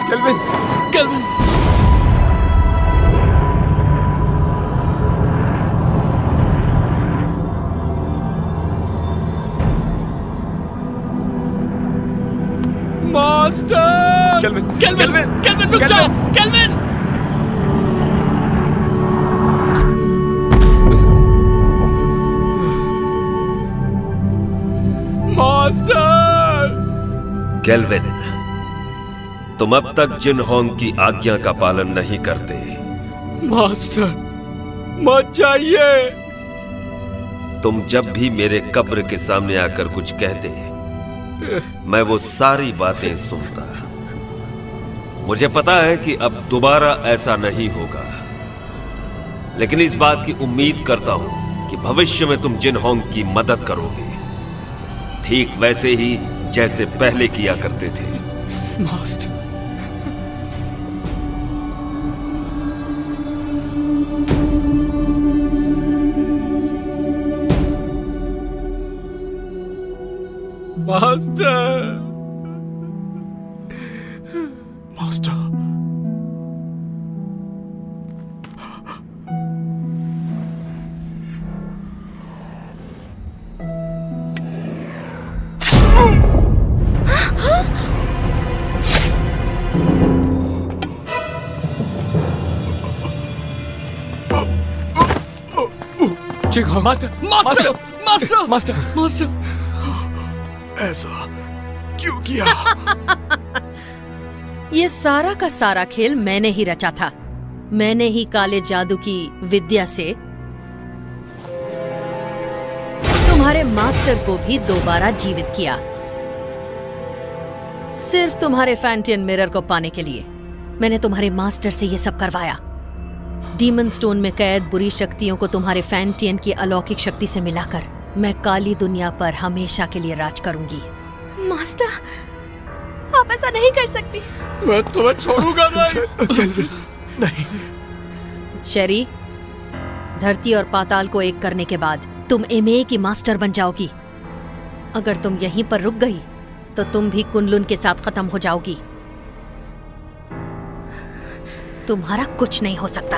Kelvin, kelvin! Master! Kelvin, kelvin, kelvin, रुक जाओ! केल्विन! मास्टर! केल्विन, तुम अब तक जिनहोंग की आज्ञा का पालन नहीं करते। मास्टर, मत जाइए। तुम जब भी मेरे कब्र के सामने आकर कुछ कहते, मैं वो सारी बातें सुनता। मुझे पता है कि अब दोबारा ऐसा नहीं होगा, लेकिन इस बात की उम्मीद करता हूं कि भविष्य में तुम जिनहोंग की मदद करोगे, ठीक वैसे ही जैसे पहले किया करते थे। Master, master! Master! Master! Master! Master! Master! Master! ऐसा क्यों किया? ये सारा का सारा खेल मैंने ही रचा था। मैंने ही काले जादू की विद्या से तुम्हारे मास्टर को भी दोबारा जीवित किया, सिर्फ तुम्हारे फैंटियन मिरर को पाने के लिए। मैंने तुम्हारे मास्टर से ये सब करवाया। डीमन स्टोन में कैद बुरी शक्तियों को तुम्हारे फैंटियन की अलौकिक शक्ति से मिलाकर मैं काली दुनिया पर हमेशा के लिए राज करूंगी। मास्टर, आप ऐसा नहीं कर सकती। मैं तुम्हें छोड़ूंगा नहीं। नहीं। शेरी, धरती और पाताल को एक करने के बाद तुम एमए की मास्टर बन जाओगी। अगर तुम यहीं पर रुक गई तो तुम भी कुनलुन के साथ खत्म हो जाओगी। तुम्हारा कुछ नहीं हो सकता।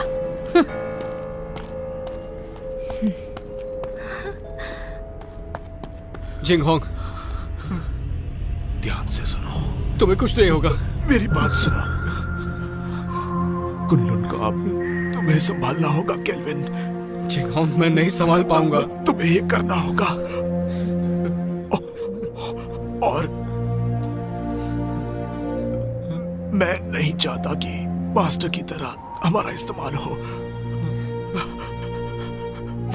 जिंगहोंग, ध्यान से सुनो। तुम्हें कुछ नहीं होगा। मेरी बात सुनो। कुनलुन को अब तुम्हें संभालना होगा केल्विन। जिंगहोंग, मैं नहीं संभाल पाऊंगा। तुम्हें ये करना होगा। और मैं नहीं चाहता कि मास्टर की तरह हमारा इस्तेमाल हो।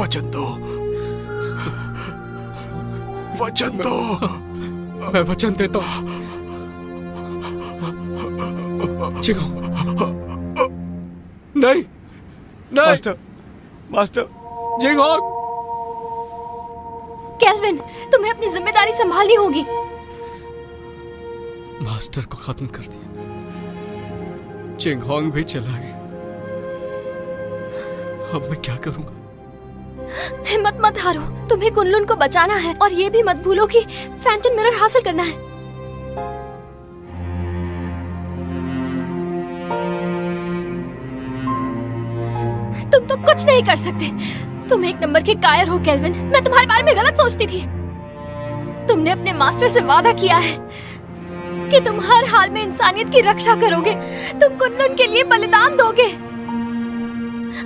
वचन दो, वचन दो। मैं वचन देता हूं। नहीं, नहीं। Master, master. जिंगहोंग, केल्विन, तुम्हें अपनी जिम्मेदारी संभालनी होगी। मास्टर को खत्म कर दिया, जिंगहोंग भी चला गया। अब मैं क्या करूंगा? हिम्मत मत हारो, तुम्हें कुनलुन को बचाना है और ये भी मत भूलो कि फैंटम मिरर हासिल करना है। तुम तो कुछ नहीं कर सकते। तुम एक नंबर के कायर हो केल्विन। मैं तुम्हारे बारे में गलत सोचती थी। तुमने अपने मास्टर से वादा किया है कि तुम हर हाल में इंसानियत की रक्षा करोगे। तुम कुनलुन के लिए बलिदान दोगे।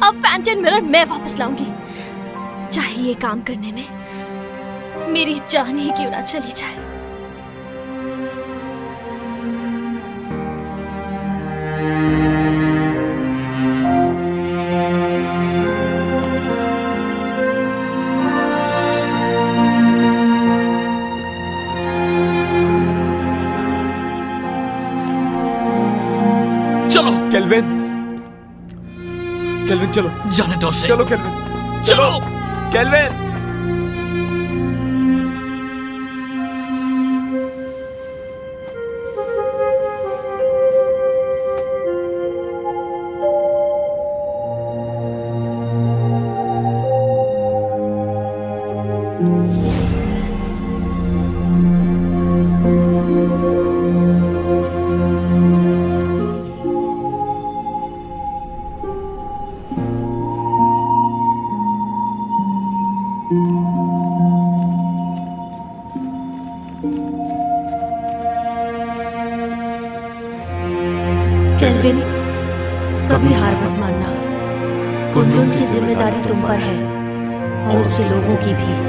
अब फैंटम मिरर मैं वापस लाऊंगी, चाहे ये काम करने में मेरी जान ही क्यों ना चली जाए। चलो केल्विन, केल्विन चलो। जाने दो उसे। चलो केल्विन, चलो केल्विन। केल्विन, कभी हार मत मानना। कुनलुन की जिम्मेदारी तुम पर है और उसके लोगों की भी।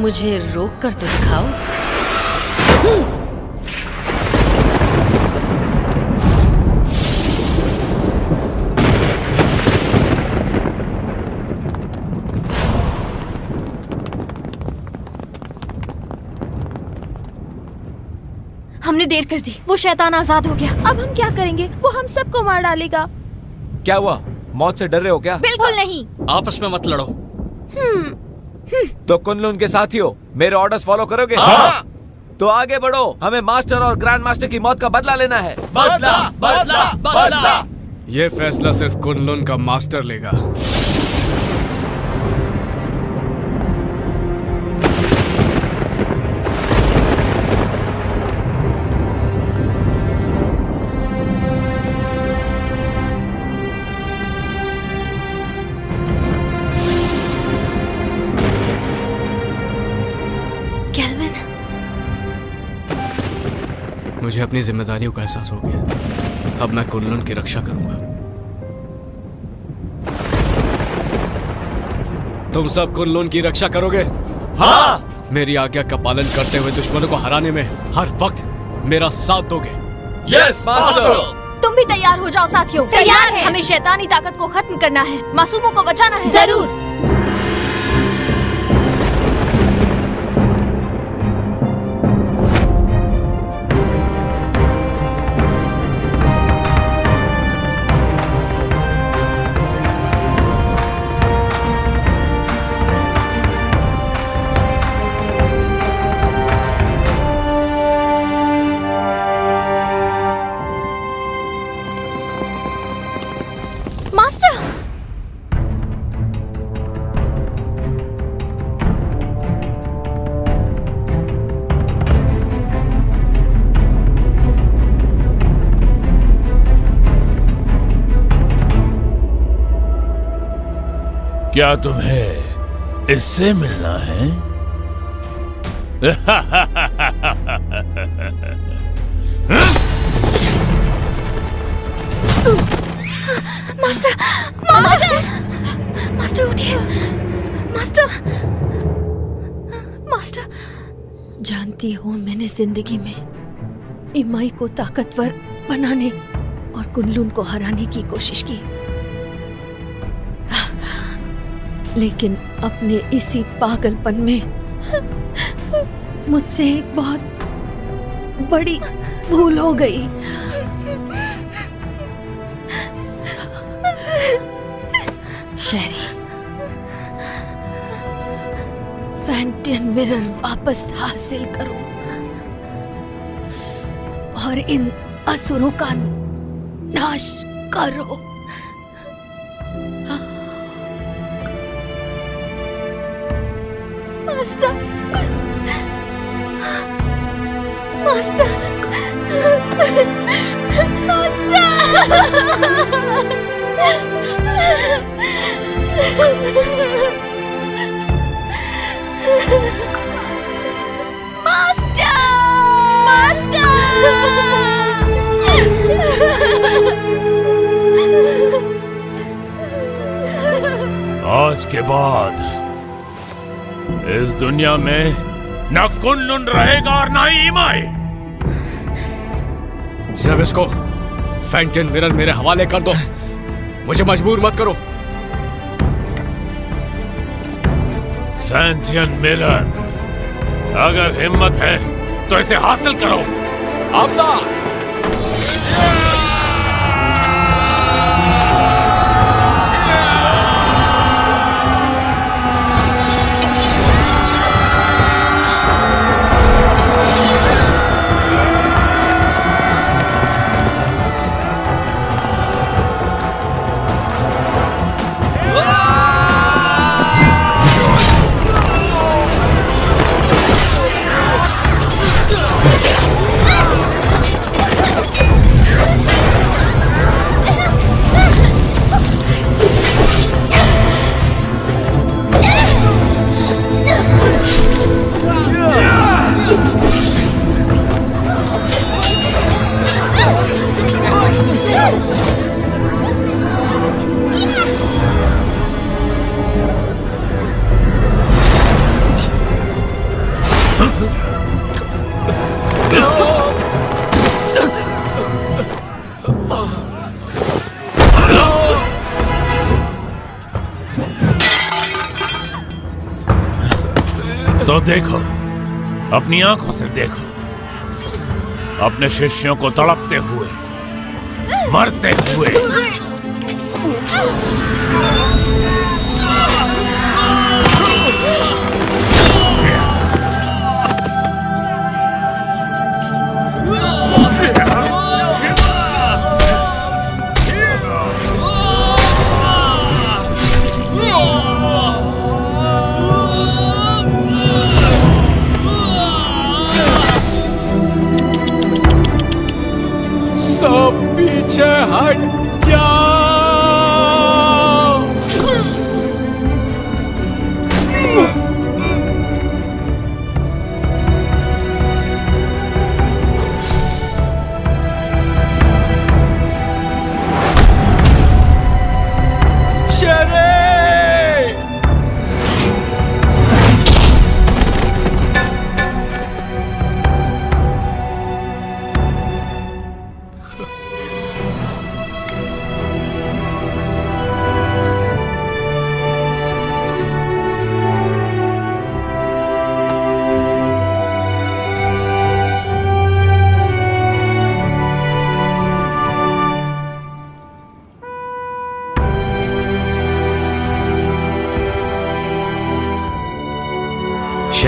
मुझे रोक कर तो दिखाओ। हमने देर कर दी। वो शैतान आजाद हो गया। अब हम क्या करेंगे? वो हम सबको मार डालेगा। क्या हुआ? मौत से डर रहे हो क्या? बिल्कुल नहीं। आपस में मत लड़ो। तो कुनलुन के साथियों, मेरे ऑर्डर्स फॉलो करोगे? हाँ। तो आगे बढ़ो। हमें मास्टर और ग्रैंड मास्टर की मौत का बदला लेना है। बदला, बदला, बदला। ये फैसला सिर्फ कुनलुन का मास्टर लेगा। मुझे अपनी जिम्मेदारियों का एहसास हो गया। अब मैं कुनलुन की रक्षा करूंगा। तुम सब कुनलुन की रक्षा करोगे? हाँ। मेरी आज्ञा का पालन करते हुए दुश्मनों को हराने में हर वक्त मेरा साथ दोगे? Yes master. तुम भी तैयार हो जाओ साथियों। तैयार है। हमें शैतानी ताकत को खत्म करना है, मासूमों को बचाना है। जरूर। क्या तुम्हें इससे मिलना है? मास्टर, मास्टर, मास्टर उठिए। Master, master. जानती हूँ मैंने जिंदगी में इमाई को ताकतवर बनाने और कुनलुन को हराने की कोशिश की, लेकिन अपने इसी पागलपन में मुझसे एक बहुत बड़ी भूल हो गई। शेरी, फैंटियन मिरर वापस हासिल करो और इन असुरों का नाश करो। मास्टर, मास्टर, आज के बाद इस दुनिया में न कुनलुन रहेगा और न ही इमाई। सब इसको फैंटियन मिरर मेरे हवाले कर दो। मुझे मजबूर मत करो। फैंटियन मिरर, अगर हिम्मत है तो इसे हासिल करो। अवतार। तो देखो, अपनी आंखों से देखो, अपने शिष्यों को तड़पते हुए, मरते हुए। सब पीछे हट जाओ।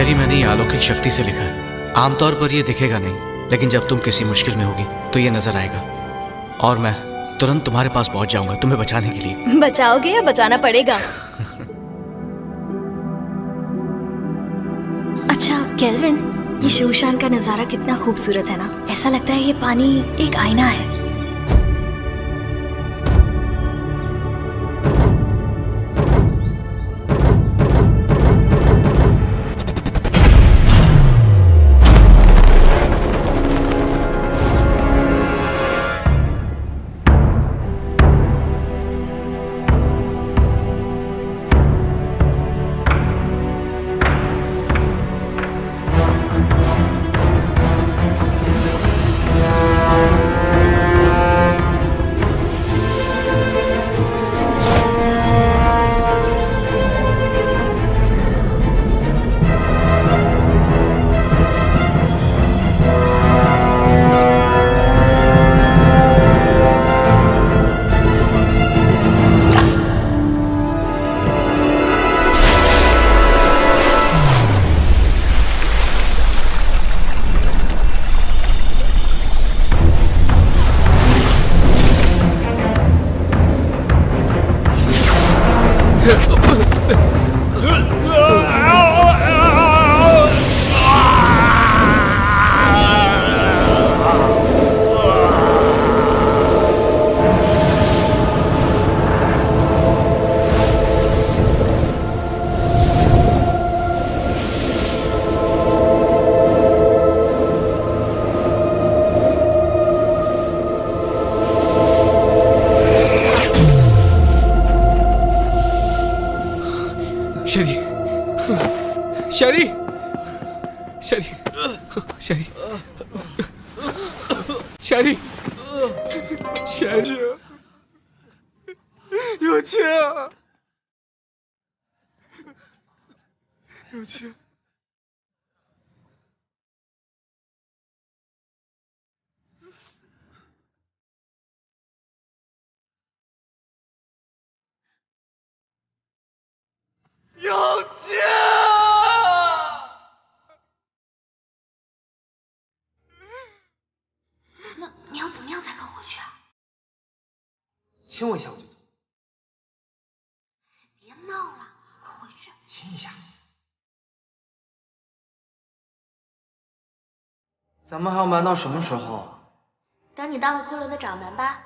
शेरी, मैंने ये अलौकिक शक्ति से लिखा है। आमतौर पर ये दिखेगा नहीं, लेकिन जब तुम किसी मुश्किल में होगी तो ये नजर आएगा और मैं तुरंत तुम्हारे पास पहुंच जाऊंगा तुम्हें बचाने के लिए। बचाओगे या बचाना पड़ेगा? अच्छा केल्विन, ये शूशान का नजारा कितना खूबसूरत है ना। ऐसा लगता है ये पानी एक आईना है। शेरी, शेरी, शेरी, शेरी, शेरी,你要怎么样才肯回去啊？亲我一下我就走。别闹了，快回去。亲一下。咱们还要瞒到什么时候？等你当了昆仑的掌门吧。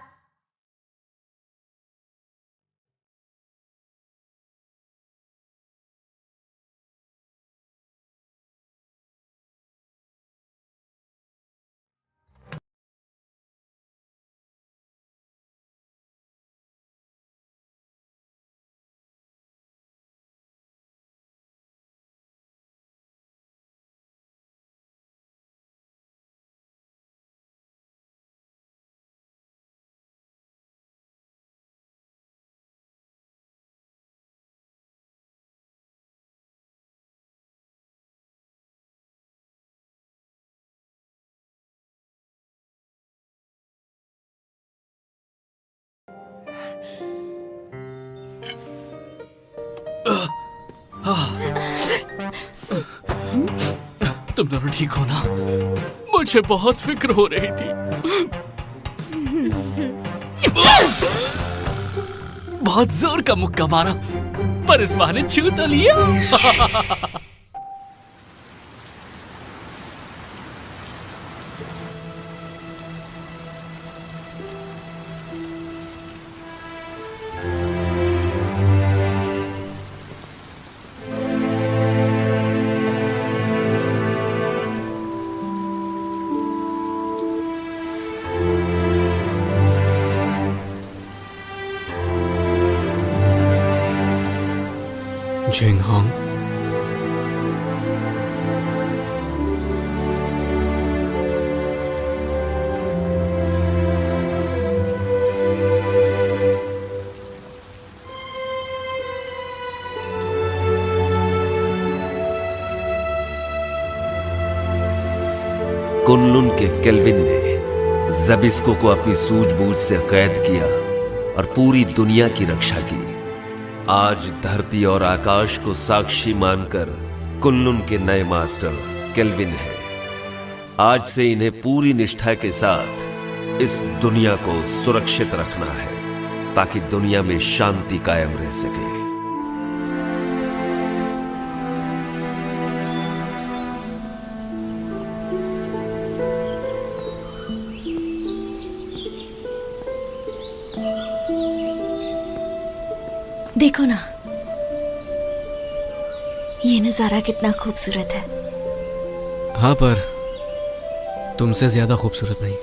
तुम दोनों ठीक हो ना? मुझे बहुत फिक्र हो रही थी। बहुत जोर का मुक्का मारा, पर इस बहाने छू तो लिया। जिंगहोंग, कुनलुन के केल्विन ने ज़बिस्को को अपनी सूझबूझ से कैद किया और पूरी दुनिया की रक्षा की। आज धरती और आकाश को साक्षी मानकर कुनलुन के नए मास्टर केल्विन हैं। आज से इन्हें पूरी निष्ठा के साथ इस दुनिया को सुरक्षित रखना है ताकि दुनिया में शांति कायम रह सके। देखो ना, ये नजारा कितना खूबसूरत है। हाँ, पर तुमसे ज्यादा खूबसूरत नहीं।